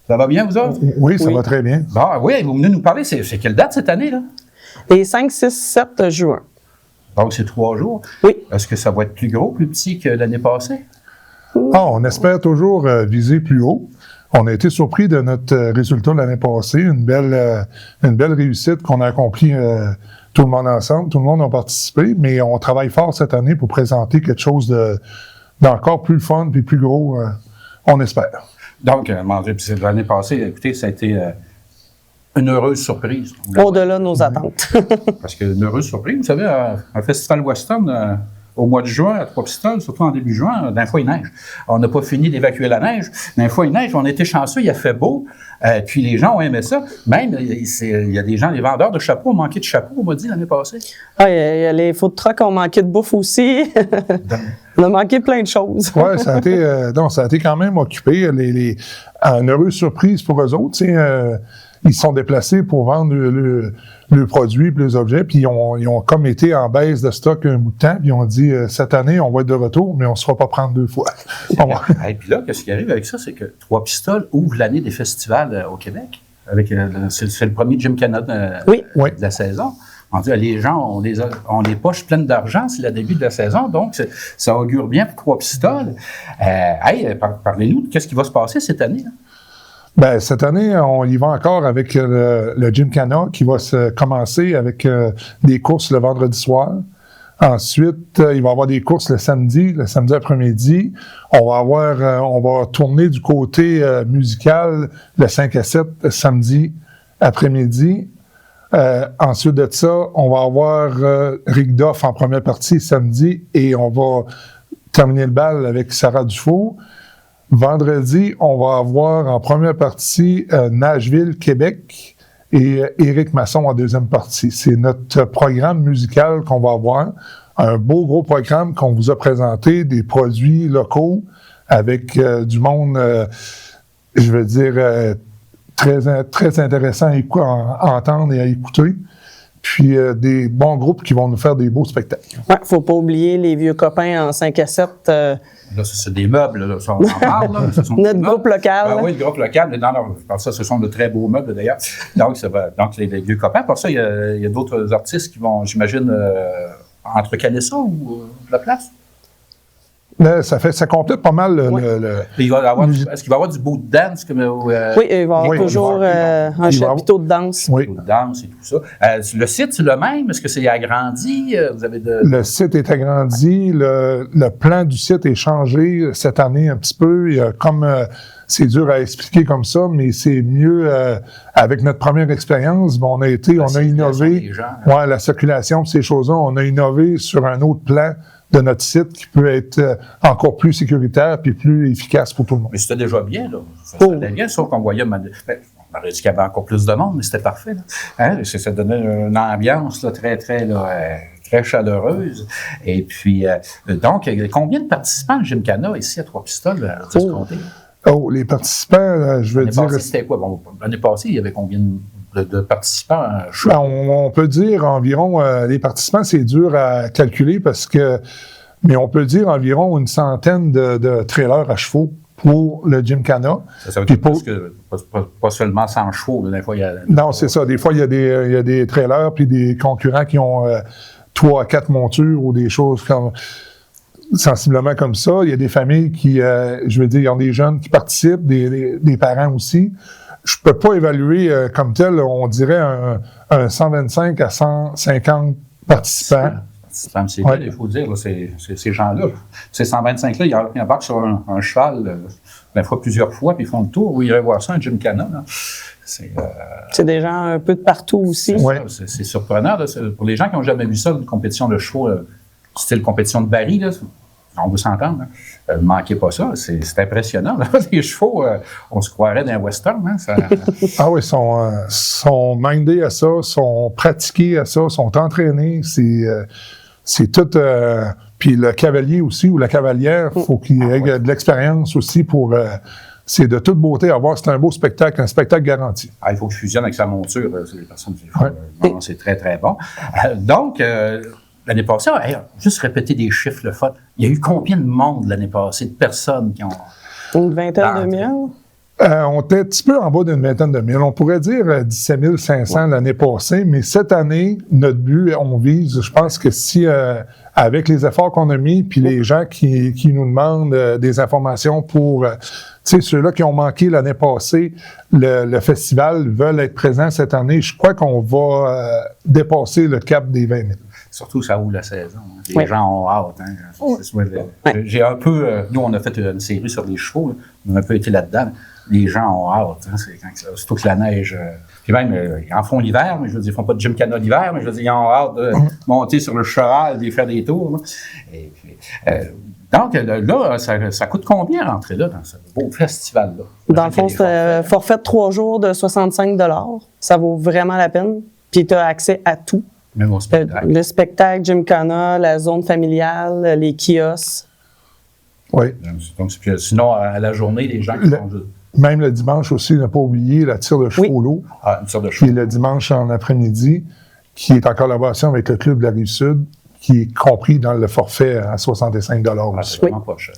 Ça va bien, vous autres? Oui, ça va très bien. Bon, oui, vous venez nous parler, c'est quelle date cette année, là? Les 5, 6, 7 juin. Donc, c'est 3 jours. Oui. Est-ce que ça va être plus gros, plus petit que l'année passée? On espère toujours viser plus haut. On a été surpris de notre résultat l'année passée, une belle réussite qu'on a accomplie tout le monde ensemble. Tout le monde a participé, mais on travaille fort cette année pour présenter quelque chose d'encore plus fun puis plus gros, on espère. Donc, l'année passée, écoutez, ça a été une heureuse surprise. Au-delà de nos attentes. Parce qu'une heureuse surprise, vous savez, un festival western au mois de juin, à Trois-Pistoles, surtout en début juin, d'un fois il neige. On n'a pas fini d'évacuer la neige. D'un fois il neige, on était chanceux, il a fait beau. Puis les gens ont aimé ça. Même, il y a des gens, les vendeurs de chapeaux ont manqué de chapeaux, on m'a dit, l'année passée. Ah, il y a les food trucks ont manqué de bouffe aussi. On a manqué plein de choses. Oui, ça a été quand même occupé. Une heureuse surprise pour eux autres. Ils se sont déplacés pour vendre le produit et les objets, puis ils ont comme été en baisse de stock un bout de temps, puis ils ont dit cette année, on va être de retour, mais on ne se fera pas prendre 2 fois. Et puis là, ce qui arrive avec ça, c'est que Trois-Pistoles ouvre l'année des festivals au Québec. C'est le premier Gymkhana de la saison. On dit, les gens ont les poches pleines d'argent, c'est le début de la saison, donc ça augure bien pour Trois-Pistoles. Parlez-nous de qu'est-ce qui va se passer cette année, là? Ben, cette année, on y va encore avec le Gymkhana qui va se commencer avec des courses le vendredi soir. Ensuite, il va y avoir des courses le samedi après-midi. On va tourner du côté musical le 5 à 7 samedi après-midi. Ensuite de ça, on va avoir Rick Duff en première partie samedi et on va terminer le bal avec Sarah Dufault. Vendredi, on va avoir en première partie Nashville, Québec et Éric Masson en deuxième partie. C'est notre programme musical qu'on va avoir. Un beau gros programme qu'on vous a présenté, des produits locaux avec du monde, je veux dire, très intéressant à entendre et à écouter. Puis des bons groupes qui vont nous faire des beaux spectacles. Ouais, faut pas oublier les vieux copains en 5 à 7. Là, c'est des meubles, là, ça, on en parle. Là, ce sont Notre groupe local. Oui, le groupe local. Je pense que ce sont de très beaux meubles, d'ailleurs. Donc, les vieux copains. Pour ça, il y a d'autres artistes qui vont, j'imagine, entrecaler ça ou de la place? Là, ça complète pas mal Est-ce qu'il va y avoir du bout de dance? Oui, il va y avoir toujours un chapiteau de danse. Oui. De danse et tout ça. Le site, c'est le même? Est-ce que c'est agrandi? Le site est agrandi. Le plan du site est changé cette année un petit peu. Il y a c'est dur à expliquer comme ça, mais c'est mieux avec notre première expérience. On a innové. La circulation, ces choses-là, on a innové sur un autre plan de notre site qui peut être encore plus sécuritaire puis plus efficace pour tout le monde. Mais c'était déjà bien, là. C'était bien, sauf qu'on voyait... On aurait dit qu'il y avait encore plus de monde, mais c'était parfait, là. Hein? Ça donnait une ambiance là, très chaleureuse. Et puis, donc, combien de participants au Gymkhana ici à Trois-Pistoles? Les participants, je veux dire... L'année passée, c'était quoi? L'année passée, il y avait combien de participants? On peut dire environ, les participants, c'est dur à calculer mais on peut dire environ une centaine de trailers à chevaux pour le Gymkhana. Ça veut dire pas seulement 100 chevaux, des fois il y a... Non, c'est ça. Des fois, il y a des trailers puis des concurrents qui ont 3 à 4 montures ou des choses sensiblement comme ça. Il y a des familles qui, je veux dire, ils ont des jeunes qui participent, des parents aussi. Je peux pas évaluer comme tel, on dirait un 125 à 150 participants. C'est bien, il faut dire, là, ces gens-là. Ces 125-là, ils embarquent sur un cheval, plusieurs fois, puis ils font le tour. Vous irez voir ça, un Gymkhana. C'est des gens un peu de partout aussi. C'est surprenant. Là, pour les gens qui n'ont jamais vu ça, une compétition de chevaux, style compétition de baril, là, on veut s'entendre. Ne manquez pas ça. C'est impressionnant. Là. Les chevaux, on se croirait dans un western. Hein, Ah oui, sont mindés à ça, sont pratiqués à ça, sont entraînés. C'est tout... puis le cavalier aussi, ou la cavalière, il faut qu'il ait de l'expérience aussi pour... c'est de toute beauté à voir. C'est un beau spectacle, un spectacle garanti. Il faut qu'il fusionne avec sa monture. Les personnes qui font. C'est très, très bon. Donc... l'année passée, juste répéter des chiffres, le fun. Il y a eu combien de monde l'année passée, de personnes qui ont... Une vingtaine de mille? On était un petit peu en bas d'une vingtaine de mille. On pourrait dire 17 500 l'année passée, mais cette année, notre but, on vise, je pense que si, avec les efforts qu'on a mis, puis les gens qui nous demandent des informations pour... ceux-là qui ont manqué l'année passée, le festival veulent être présents cette année. Je crois qu'on va dépasser le cap des 20 000. surtout ça ouvre la saison. Hein. Les Oui. gens ont hâte. Hein. J'ai un peu, nous on a fait une série sur les chevaux, là. On a un peu été là-dedans. Les gens ont hâte. Hein. Surtout que la neige. Puis même, ils en font l'hiver, mais je veux dire, ils font pas de gymkhana l'hiver, mais je veux dire, ils ont hâte de monter sur le cheval, de faire des tours. Là. Et puis, donc là, ça coûte combien rentrer là dans ce beau festival-là? Dans le fond, c'est un forfait de 3 jours de 65 $. Ça vaut vraiment la peine. Puis tu as accès à tout. Même au spectacle. Le spectacle, Gymkhana, la zone familiale, les kiosques. Oui. Donc, sinon, à la journée, les gens qui font juste... Même le dimanche aussi, ne pas oublier la tire de chevaux lourds, Ah, une sorte de qui chose. est le dimanche en après-midi, qui est en collaboration avec le Club de la Rive-Sud, qui est compris dans le forfait à 65 Ah, aussi. c'est vraiment pas cher.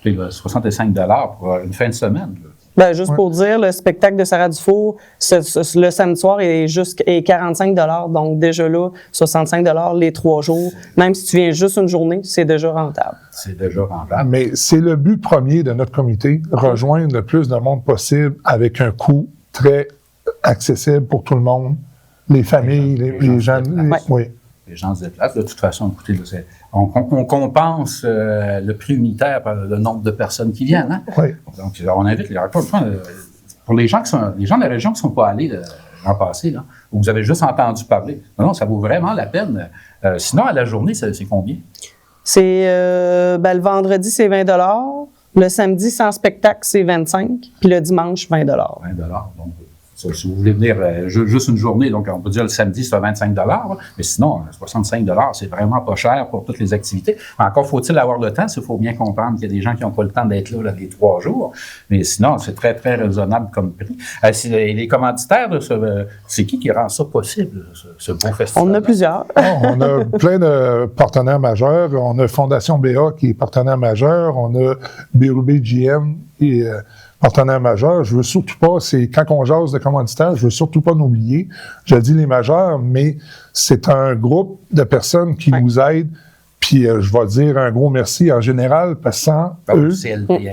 C'est 65 $ pour une fin de semaine. Là. Ben, juste pour dire, le spectacle de Sarah Dufour, le samedi soir est 45 $. Donc, déjà là, 65 $ les 3 jours. Même si tu viens juste une journée, c'est déjà rentable. C'est déjà rentable. Mais c'est le but premier de notre comité, rejoindre le plus de monde possible avec un coût très accessible pour tout le monde, les familles, les gens. Oui. Les gens se déplacent. De toute façon, écoutez, là, on compense le prix unitaire par le nombre de personnes qui viennent. Hein? Oui. Donc, on invite, encore une fois, pour les gens de la région qui ne sont pas allés l'an passé, là, où vous avez juste entendu parler. Non, ça vaut vraiment la peine. Sinon, à la journée, c'est combien? C'est le vendredi, c'est 20 $. Le samedi, sans spectacle, c'est 25 $. Puis le dimanche, 20 $. 20 $. Donc, si vous voulez venir juste une journée, donc on peut dire le samedi, c'est 25 $, là, mais sinon, 65 $, c'est vraiment pas cher pour toutes les activités. Encore faut-il avoir le temps, il faut bien comprendre qu'il y a des gens qui n'ont pas le temps d'être là, les 3 jours, mais sinon, c'est très, très raisonnable comme prix. Les commanditaires, c'est qui rend ça possible, ce beau festival? On en a plusieurs. On a plein de partenaires majeurs. On a Fondation BA qui est partenaire majeur. On a Bérubé GM qui est partenaire majeur. Je veux surtout pas, c'est quand on jase de commanditaires, je veux surtout pas l'oublier. Je dis les majeurs, mais c'est un groupe de personnes qui nous aident. Puis je vais dire un gros merci en général, parce que sans eux...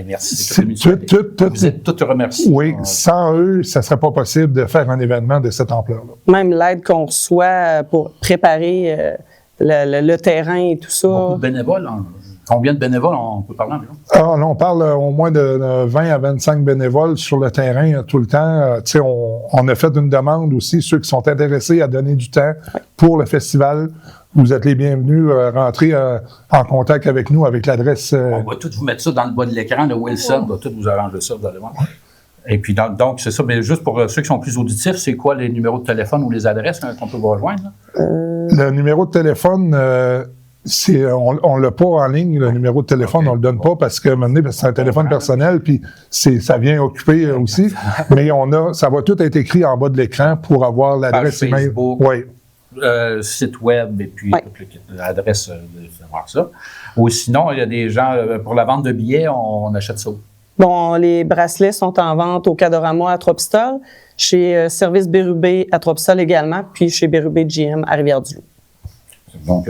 merci. Vous êtes tous remerciés. Oui, sans eux, ça serait pas possible de faire un événement de cette ampleur-là. Même l'aide qu'on reçoit pour préparer le terrain et tout ça. Beaucoup de bénévoles. Combien de bénévoles on peut parler environ? Là, on parle au moins de 20 à 25 bénévoles sur le terrain tout le temps. On a fait une demande aussi, ceux qui sont intéressés à donner du temps pour le festival. Vous êtes les bienvenus, rentrez en contact avec nous avec l'adresse. On va tout vous mettre ça dans le bas de l'écran. Le Wilson va tout vous arranger ça, vous allez voir. Et puis, donc, c'est ça. Mais juste pour ceux qui sont plus auditifs, c'est quoi les numéros de téléphone ou les adresses qu'on peut vous rejoindre? Le numéro de téléphone... on l'a pas en ligne, le numéro de téléphone, on le donne pas parce que maintenant, c'est un téléphone personnel, puis ça vient occuper aussi. Mais ça va tout être écrit en bas de l'écran pour avoir l'adresse email. Oui. Site web et puis l'adresse de voir ça. Ou sinon, il y a des gens, pour la vente de billets, on achète ça. Bon, les bracelets sont en vente au Cadorama à Trois-Pistoles, chez Service Bérubé à Trois-Pistoles également, puis chez Bérubé GM à Rivière-du-Loup. Donc,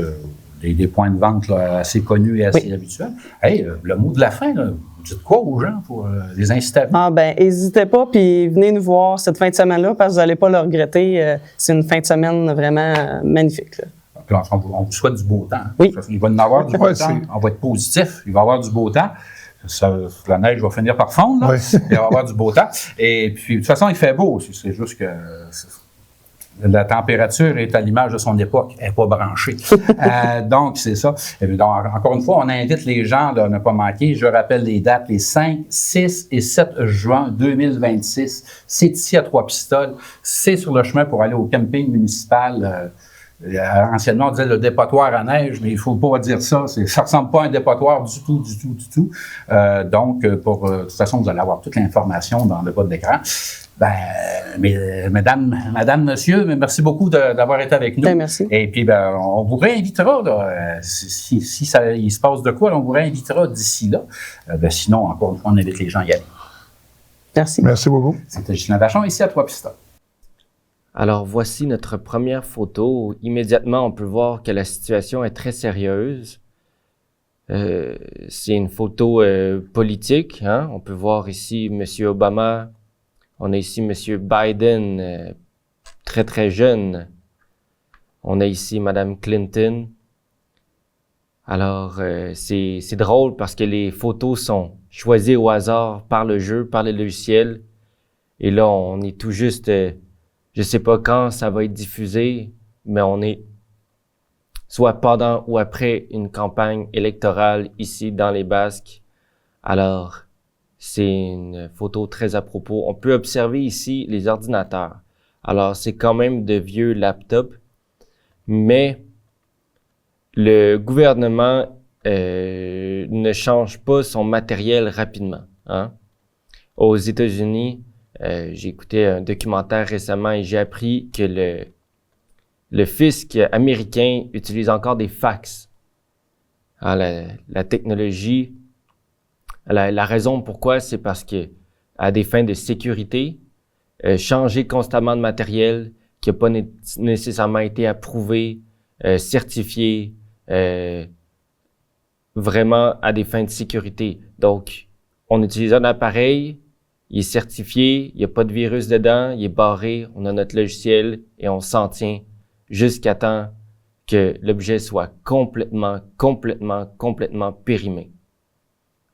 des points de vente là, assez connus et assez habituels. Hey, le mot de la fin, là, vous dites quoi aux gens pour les inciter à venir? Ah ben, n'hésitez pas, puis venez nous voir cette fin de semaine-là, parce que vous n'allez pas le regretter. C'est une fin de semaine vraiment magnifique. Là. Puis, on vous souhaite du beau temps. Oui. Il va y en avoir du beau temps. On va être positif. Il va y avoir du beau temps. La neige va finir par fondre. Là. Il va y avoir du beau temps. Et puis, de toute façon, il fait beau. C'est juste que... La température est à l'image de son époque, elle n'est pas branchée. Donc, c'est ça. Et donc, encore une fois, on invite les gens à ne pas manquer. Je rappelle les dates, les 5, 6 et 7 juin 2026. C'est ici à Trois-Pistoles. C'est sur le chemin pour aller au camping municipal. Anciennement, on disait le dépotoir à neige, mais il ne faut pas dire ça. Ça ne ressemble pas à un dépotoir du tout. Donc, de toute façon, vous allez avoir toute l'information dans le bas de l'écran. Madame, monsieur, merci beaucoup d'avoir été avec nous. Bien, merci. Et puis, on vous réinvitera, là, si il se passe de quoi, on vous réinvitera d'ici là. Sinon, encore une fois, on invite les gens à y aller. Merci. Merci beaucoup. C'était Ghislain Vachon, ici à Trois-Pistoles. Alors, voici notre première photo. Immédiatement, on peut voir que la situation est très sérieuse. C'est une photo politique. Hein? On peut voir ici M. Obama. On a ici M. Biden, très, très jeune. On a ici Madame Clinton. Alors, c'est drôle parce que les photos sont choisies au hasard par le jeu, par le logiciel. Et là, on est tout juste, je sais pas quand ça va être diffusé, mais on est soit pendant ou après une campagne électorale ici dans les Basques. Alors, c'est une photo très à propos. On peut observer ici les ordinateurs. Alors, c'est quand même de vieux laptops, mais le gouvernement ne change pas son matériel rapidement. Hein? Aux États-Unis, j'ai écouté un documentaire récemment et j'ai appris que le fisc américain utilise encore des fax. Hein, la technologie, la raison pourquoi, c'est parce que à des fins de sécurité, changer constamment de matériel qui n'a pas nécessairement été approuvé, certifié, vraiment à des fins de sécurité. Donc, on utilise un appareil, il est certifié, il n'y a pas de virus dedans, il est barré, on a notre logiciel et on s'en tient jusqu'à temps que l'objet soit complètement périmé.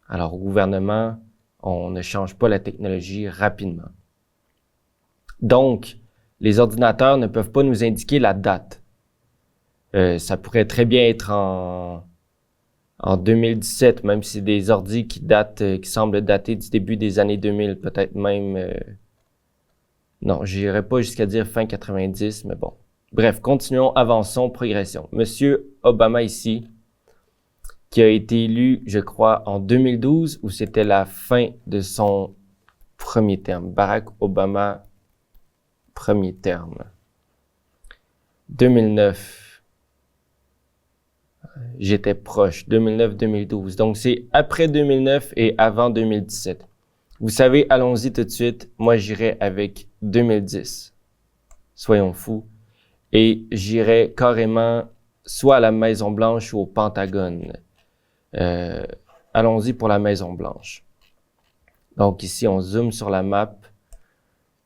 Alors, au gouvernement, on ne change pas la technologie rapidement. Donc, les ordinateurs ne peuvent pas nous indiquer la date. Ça pourrait très bien être en 2017, même si c'est des ordis qui semblent dater du début des années 2000, peut-être même... non, j'irai pas jusqu'à dire fin 90, mais bon. Bref, continuons, avançons, progression. Monsieur Obama ici, qui a été élu, je crois, en 2012, où c'était la fin de son premier terme. Barack Obama, premier terme. 2009. J'étais proche. 2009-2012. Donc, c'est après 2009 et avant 2017. Vous savez, allons-y tout de suite. Moi, j'irai avec 2010. Soyons fous. Et j'irai carrément soit à la Maison-Blanche ou au Pentagone. Allons-y pour la Maison-Blanche. Donc ici, on zoome sur la map.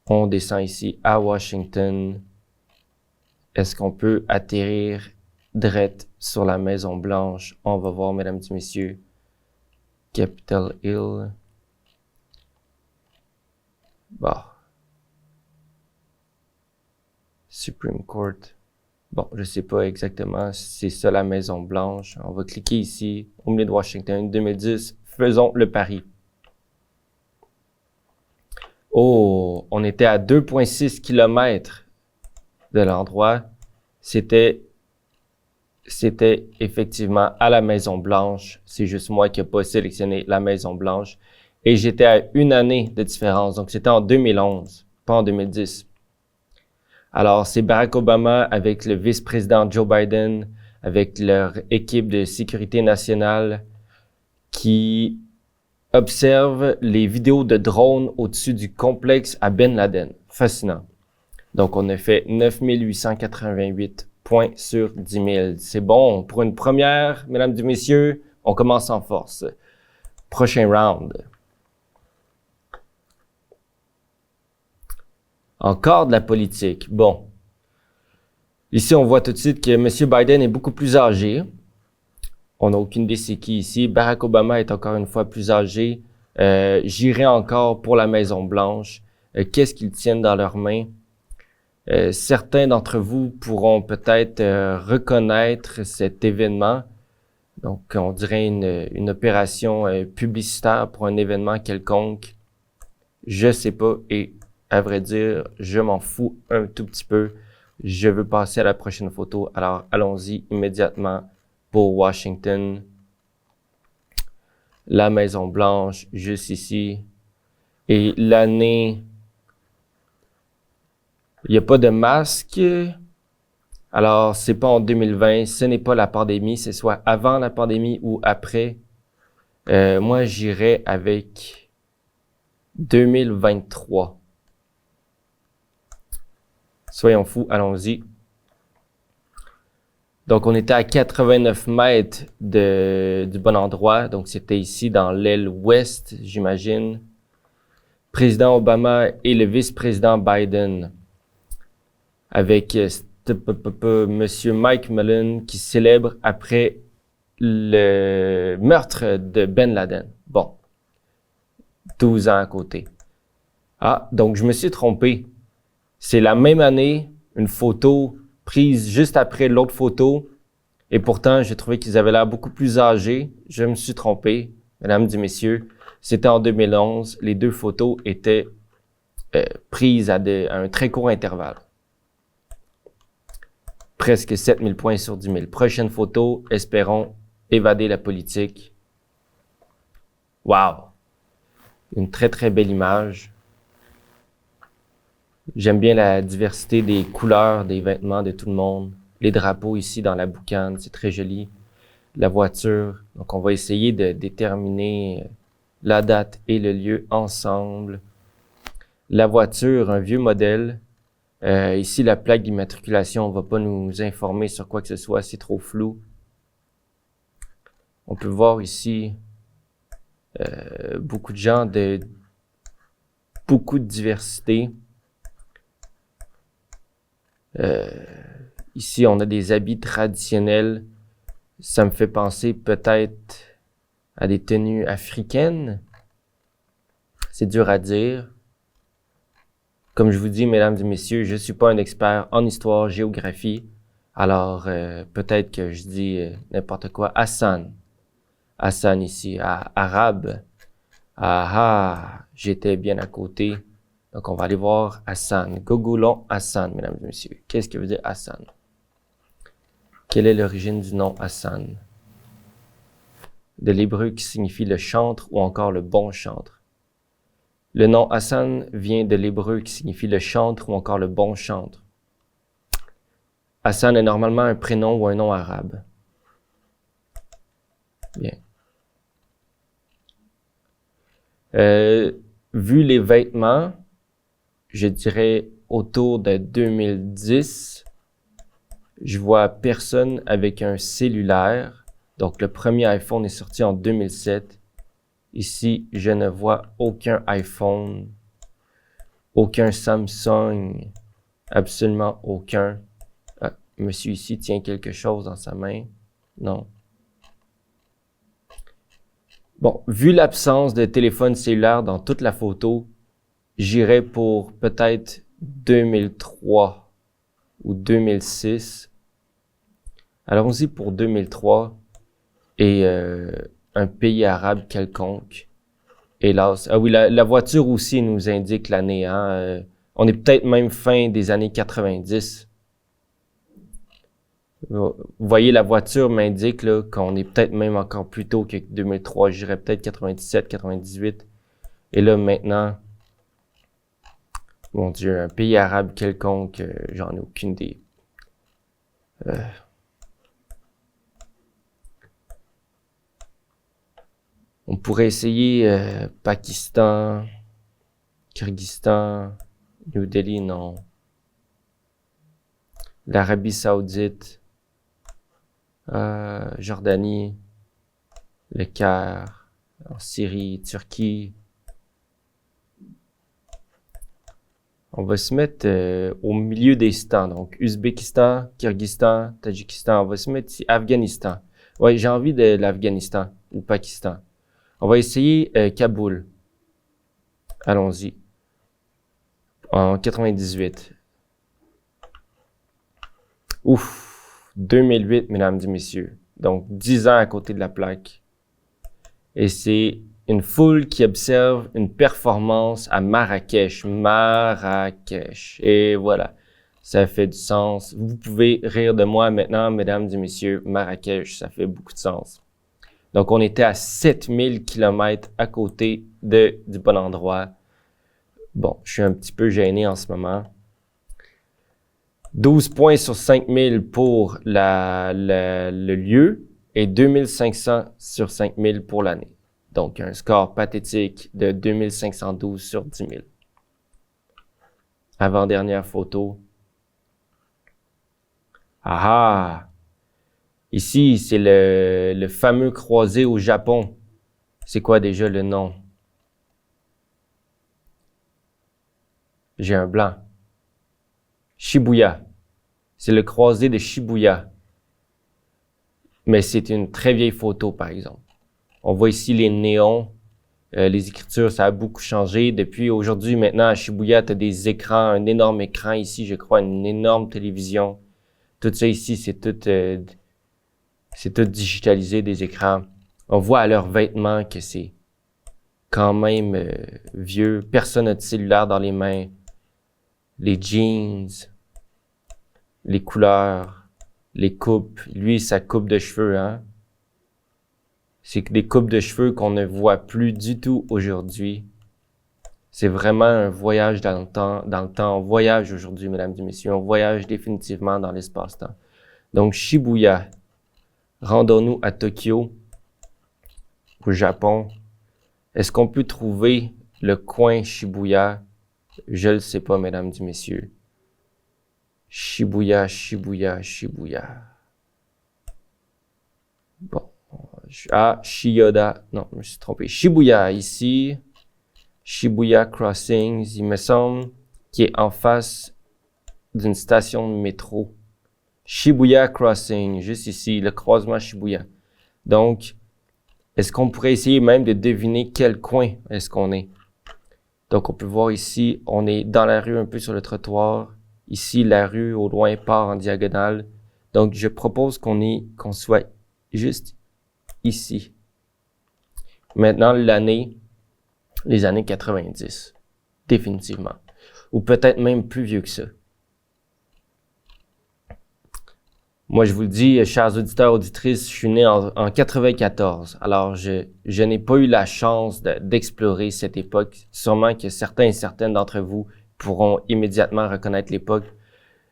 On descend ici à Washington. Est-ce qu'on peut atterrir direct sur la Maison-Blanche? On va voir, mesdames et messieurs. Capitol Hill. Bon. Supreme Court. Bon, je sais pas exactement si c'est ça la Maison-Blanche. On va cliquer ici, au milieu de Washington, 2010. Faisons le pari. Oh, on était à 2,6 km de l'endroit. C'était effectivement à la Maison-Blanche. C'est juste moi qui n'ai pas sélectionné la Maison-Blanche. Et j'étais à une année de différence. Donc, c'était en 2011, pas en 2010. Alors, c'est Barack Obama avec le vice-président Joe Biden, avec leur équipe de sécurité nationale qui observe les vidéos de drones au-dessus du complexe à Ben Laden. Fascinant. Donc, on a fait 9888 points sur 10 000. C'est bon. Pour une première, mesdames et messieurs, on commence en force. Prochain round. Encore de la politique. Bon. Ici, on voit tout de suite que M. Biden est beaucoup plus âgé. On n'a aucune idée c'est qui ici. Barack Obama est encore une fois plus âgé. J'irai encore pour la Maison-Blanche. Qu'est-ce qu'ils tiennent dans leurs mains? Certains d'entre vous pourront peut-être reconnaître cet événement. Donc, on dirait une opération publicitaire pour un événement quelconque. Je sais pas et à vrai dire, je m'en fous un tout petit peu. Je veux passer à la prochaine photo. Alors, allons-y immédiatement pour Washington. La Maison-Blanche, juste ici. Et l'année... Il n'y a pas de masque. Alors, c'est pas en 2020. Ce n'est pas la pandémie. C'est soit avant la pandémie ou après. Moi, j'irais avec 2023. Soyons fous, allons-y. Donc, on était à 89 mètres du bon endroit. Donc, c'était ici dans l'aile ouest, j'imagine. Président Obama et le vice-président Biden. Avec Monsieur Mike Mullen qui célèbre après le meurtre de Ben Laden. Bon. 12 ans à côté. Ah, donc je me suis trompé. C'est la même année, une photo prise juste après l'autre photo. Et pourtant, j'ai trouvé qu'ils avaient l'air beaucoup plus âgés. Je me suis trompé, mesdames et messieurs. C'était en 2011. Les deux photos étaient prises à un très court intervalle. Presque 7000 points sur 10 000. Prochaine photo, espérons évader la politique. Wow! Une très, très belle image. J'aime bien la diversité des couleurs, des vêtements de tout le monde. Les drapeaux ici dans la boucane, c'est très joli. La voiture. Donc, on va essayer de déterminer la date et le lieu ensemble. La voiture, un vieux modèle. Ici, la plaque d'immatriculation, on va pas nous informer sur quoi que ce soit, c'est trop flou. On peut voir ici beaucoup de gens beaucoup de diversité. Ici, on a des habits traditionnels. Ça me fait penser peut-être à des tenues africaines. C'est dur à dire. Comme je vous dis, mesdames et messieurs, je suis pas un expert en histoire, géographie. Alors, peut-être que je dis n'importe quoi. Hassan ici, arabe. J'étais bien à côté. Donc, on va aller voir Hassan. Googlons Hassan, mesdames et messieurs. Qu'est-ce que veut dire Hassan? Quelle est l'origine du nom Hassan? De l'hébreu qui signifie le chantre ou encore le bon chantre. Le nom Hassan vient de l'hébreu qui signifie le chantre ou encore le bon chantre. Hassan est normalement un prénom ou un nom arabe. Bien. Vu les vêtements, je dirais autour de 2010, je vois personne avec un cellulaire. Donc, le premier iPhone est sorti en 2007. Ici, je ne vois aucun iPhone, aucun Samsung, absolument aucun. Ah, monsieur ici tient quelque chose dans sa main. Non. Bon, vu l'absence de téléphone cellulaire dans toute la photo, j'irais pour peut-être 2003 ou 2006. Allons-y pour 2003 et un pays arabe quelconque. Hélas. Ah oui, la voiture aussi nous indique l'année. Hein? On est peut-être même fin des années 90. Vous voyez, la voiture m'indique là, qu'on est peut-être même encore plus tôt que 2003. Je dirais peut-être 97, 98. Et là, maintenant, mon Dieu, un pays arabe quelconque, j'en ai aucune idée. On pourrait essayer Pakistan, Kyrgyzstan, New Delhi, non. L'Arabie Saoudite, Jordanie, le Caire, en Syrie, Turquie. On va se mettre au milieu des stans, donc Ouzbékistan, Kyrgyzstan, Tadjikistan. On va se mettre ici, Afghanistan. Ouais, j'ai envie de l'Afghanistan ou Pakistan. On va essayer Kaboul. Allons-y. En 98. Ouf! 2008, mesdames et messieurs. Donc, 10 ans à côté de la plaque. Et c'est une foule qui observe une performance à Marrakech. Marrakech. Et voilà. Ça fait du sens. Vous pouvez rire de moi maintenant, mesdames et messieurs. Marrakech, ça fait beaucoup de sens. Donc, on était à 7000 km à côté du bon endroit. Bon, je suis un petit peu gêné en ce moment. 12 points sur 5000 pour le lieu et 2500 sur 5000 pour l'année. Donc, un score pathétique de 2512 sur 10 000. Avant-dernière photo. Ah! Ici, c'est le fameux croisé au Japon. C'est quoi déjà le nom? J'ai un blanc. Shibuya. C'est le croisé de Shibuya. Mais c'est une très vieille photo, par exemple. On voit ici les néons. Les écritures, ça a beaucoup changé. Depuis aujourd'hui, maintenant, à Shibuya, tu as des écrans, un énorme écran ici, je crois, une énorme télévision. Tout ça ici, c'est tout digitalisé, des écrans. On voit à leurs vêtements que c'est quand même vieux. Personne n'a de cellulaire dans les mains. Les jeans, les couleurs, les coupes. Lui, sa coupe de cheveux, hein. C'est des coupes de cheveux qu'on ne voit plus du tout aujourd'hui. C'est vraiment un voyage dans le temps. On voyage aujourd'hui, mesdames et messieurs. On voyage définitivement dans l'espace-temps. Donc, Shibuya. Rendons-nous à Tokyo, au Japon. Est-ce qu'on peut trouver le coin Shibuya? Je le sais pas, mesdames et messieurs. Shibuya. Bon. Chiyoda. Non, je me suis trompé. Shibuya, ici. Shibuya Crossings, il me semble, qui est en face d'une station de métro. Shibuya Crossing, juste ici, le croisement Shibuya. Donc, est-ce qu'on pourrait essayer même de deviner quel coin est-ce qu'on est? Donc, on peut voir ici, on est dans la rue, un peu sur le trottoir. Ici, la rue, au loin, part en diagonale. Donc, je propose qu'on soit juste ici. Maintenant, les années 90. Définitivement. Ou peut-être même plus vieux que ça. Moi, je vous le dis, chers auditeurs, auditrices, je suis né en 94. Alors, je n'ai pas eu la chance d'explorer cette époque. Sûrement que certains et certaines d'entre vous pourront immédiatement reconnaître l'époque.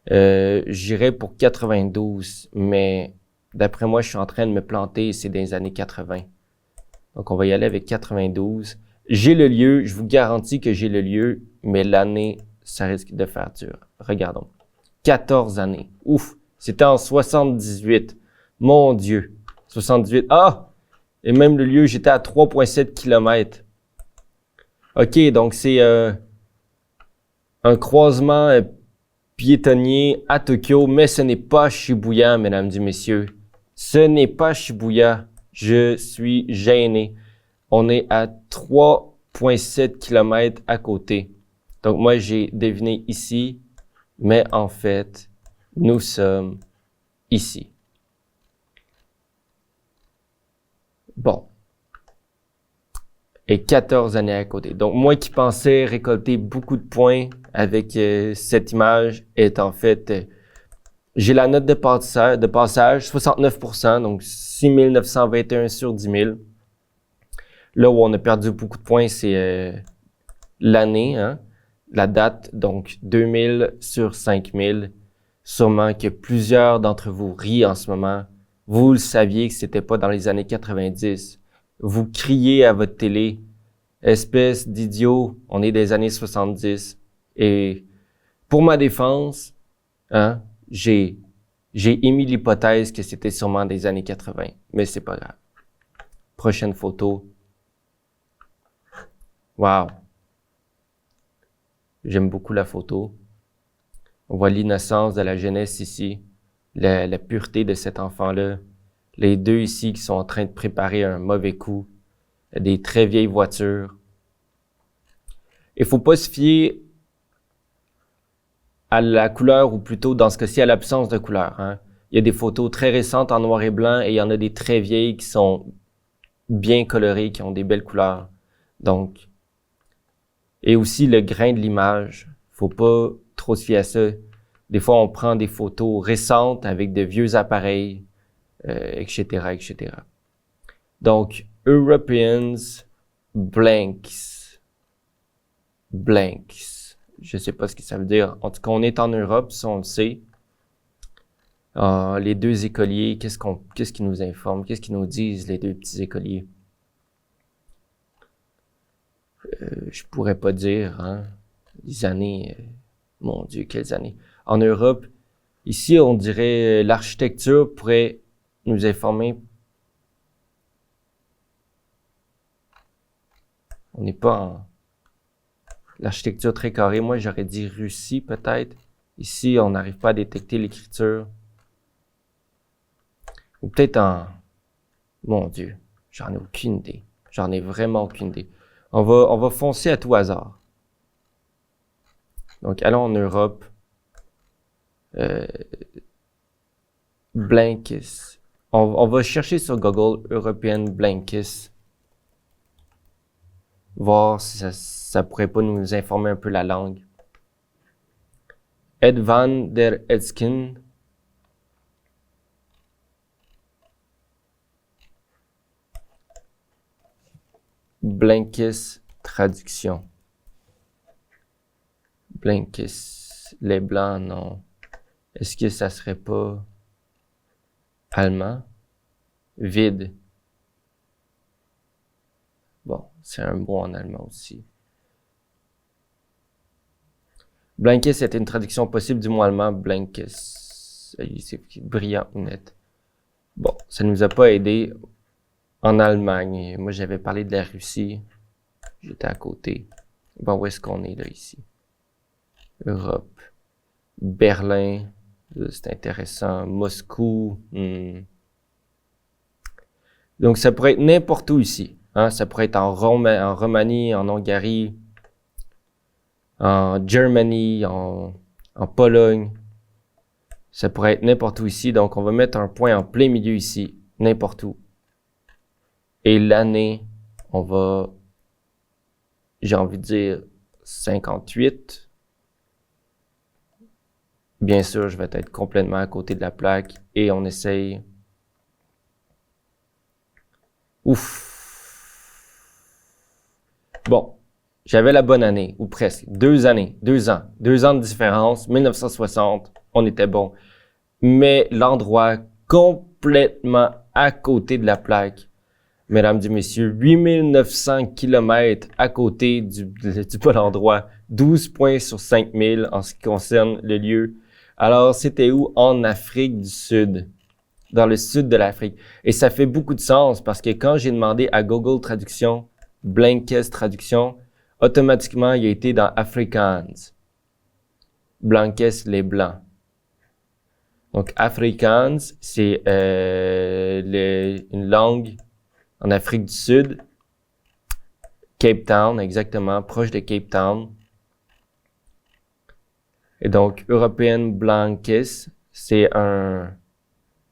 J'irais pour 92, mais d'après moi, je suis en train de me planter et c'est dans les années 80. Donc, on va y aller avec 92. J'ai le lieu, je vous garantis que j'ai le lieu, mais l'année, ça risque de faire dur. Regardons. 14 années. Ouf! C'était en 78. Mon Dieu! 78. Ah! Et même le lieu, j'étais à 3,7 km. OK, donc c'est un croisement piétonnier à Tokyo, mais ce n'est pas Shibuya, mesdames et messieurs. Ce n'est pas Shibuya. Je suis gêné. On est à 3,7 km à côté. Donc, moi, j'ai deviné ici, mais en fait, nous sommes ici. Bon. Et 14 années à côté. Donc, moi qui pensais récolter beaucoup de points avec cette image est en fait... j'ai la note de passage 69%, donc 6921 sur 10 000. Là où on a perdu beaucoup de points, c'est l'année, hein, la date, donc 2000 sur 5000. Sûrement que plusieurs d'entre vous rient en ce moment. Vous le saviez que c'était pas dans les années 90. Vous criez à votre télé, espèce d'idiot, on est des années 70. Et pour ma défense, hein, j'ai émis l'hypothèse que c'était sûrement des années 80, mais c'est pas grave. Prochaine photo. Wow. J'aime beaucoup la photo. On voit l'innocence de la jeunesse ici, la pureté de cet enfant-là. Les deux ici qui sont en train de préparer un mauvais coup. Des très vieilles voitures. Il faut pas se fier à la couleur, ou plutôt dans ce cas-ci à l'absence de couleur. Hein. Il y a des photos très récentes en noir et blanc et il y en a des très vieilles qui sont bien colorées, qui ont des belles couleurs. Donc, et aussi le grain de l'image. Faut pas trop se fier à ça. Des fois, on prend des photos récentes avec de vieux appareils, etc., etc. Donc, Europeans blanks. Blanks. Je sais pas ce que ça veut dire. En tout cas, on est en Europe, ça on le sait. Les deux écoliers, qu'est-ce qu'ils nous informent? Qu'est-ce qu'ils nous disent, les deux petits écoliers? Je pourrais pas dire, hein. Les années, mon Dieu, quelles années. En Europe, ici, on dirait l'architecture pourrait nous informer. On n'est pas en l'architecture très carrée. Moi, j'aurais dit Russie, peut-être. Ici, on n'arrive pas à détecter l'écriture. Ou peut-être en... Mon Dieu, j'en ai aucune idée. J'en ai vraiment aucune idée. On va foncer à tout hasard. Donc, allons en Europe. Blinkist. On va chercher sur Google European Blinkist. Voir si ça pourrait pas nous informer un peu la langue. Ed van der Edskin. Blinkist traduction. Blinkist. Les blancs, non. Est-ce que ça serait pas allemand? Vide. Bon, c'est un mot en allemand aussi. Blinkist est une traduction possible du mot allemand Blinkist. C'est brillant ou net. Bon, ça nous a pas aidé en Allemagne. Moi, j'avais parlé de la Russie. J'étais à côté. Bon, où est-ce qu'on est là ici? Europe. Berlin. C'est intéressant. Moscou. Donc, ça pourrait être n'importe où ici. Hein? Ça pourrait être en Roumanie, en Hongarie, en Germany, en Pologne. Ça pourrait être n'importe où ici. Donc, on va mettre un point en plein milieu ici. N'importe où. Et l'année, on va, j'ai envie de dire 58. Bien sûr, je vais être complètement à côté de la plaque et on essaye. Ouf. Bon, j'avais la bonne année, ou presque. 2 années, 2 ans. 2 ans de différence. 1960, on était bon. Mais l'endroit complètement à côté de la plaque. Mesdames et messieurs, 8900 km à côté du bon endroit. 12 points sur 5000 en ce qui concerne le lieu. Alors, c'était où? En Afrique du Sud. Dans le sud de l'Afrique. Et ça fait beaucoup de sens parce que quand j'ai demandé à Google Traduction, Blinkist Traduction, automatiquement, il a été dans Afrikaans. Blinkist, les Blancs. Donc, Afrikaans, c'est une langue en Afrique du Sud. Cape Town, exactement, proche de Cape Town. Et donc, European Blinkist, c'est un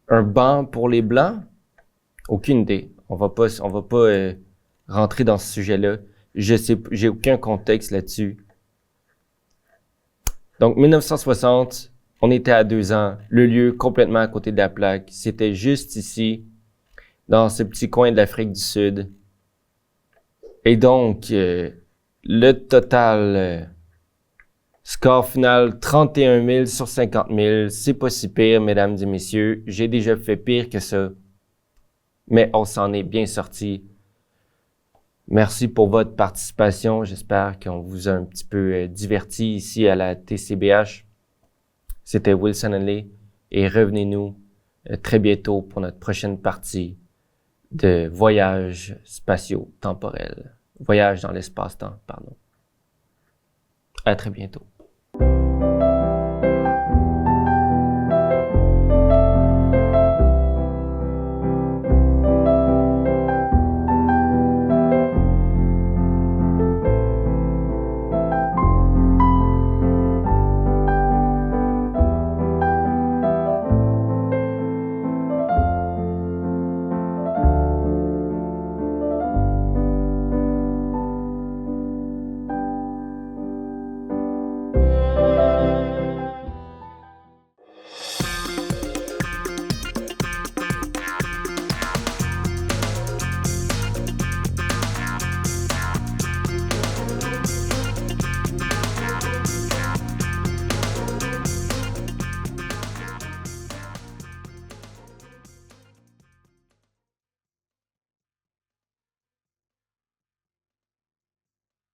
banc pour les Blancs? Aucune idée. On va pas rentrer dans ce sujet-là. Je sais, j'ai aucun contexte là-dessus. Donc, 1960, on était à 2 ans. Le lieu complètement à côté de la plaque. C'était juste ici, dans ce petit coin de l'Afrique du Sud. Et donc, le total, score final, 31 000 sur 50 000. C'est pas si pire, mesdames et messieurs. J'ai déjà fait pire que ça. Mais on s'en est bien sorti. Merci pour votre participation. J'espère qu'on vous a un petit peu diverti ici à la TCBH. C'était Wilson Henley et revenez-nous très bientôt pour notre prochaine partie de voyage spatio-temporel. Voyage dans l'espace-temps, pardon. À très bientôt.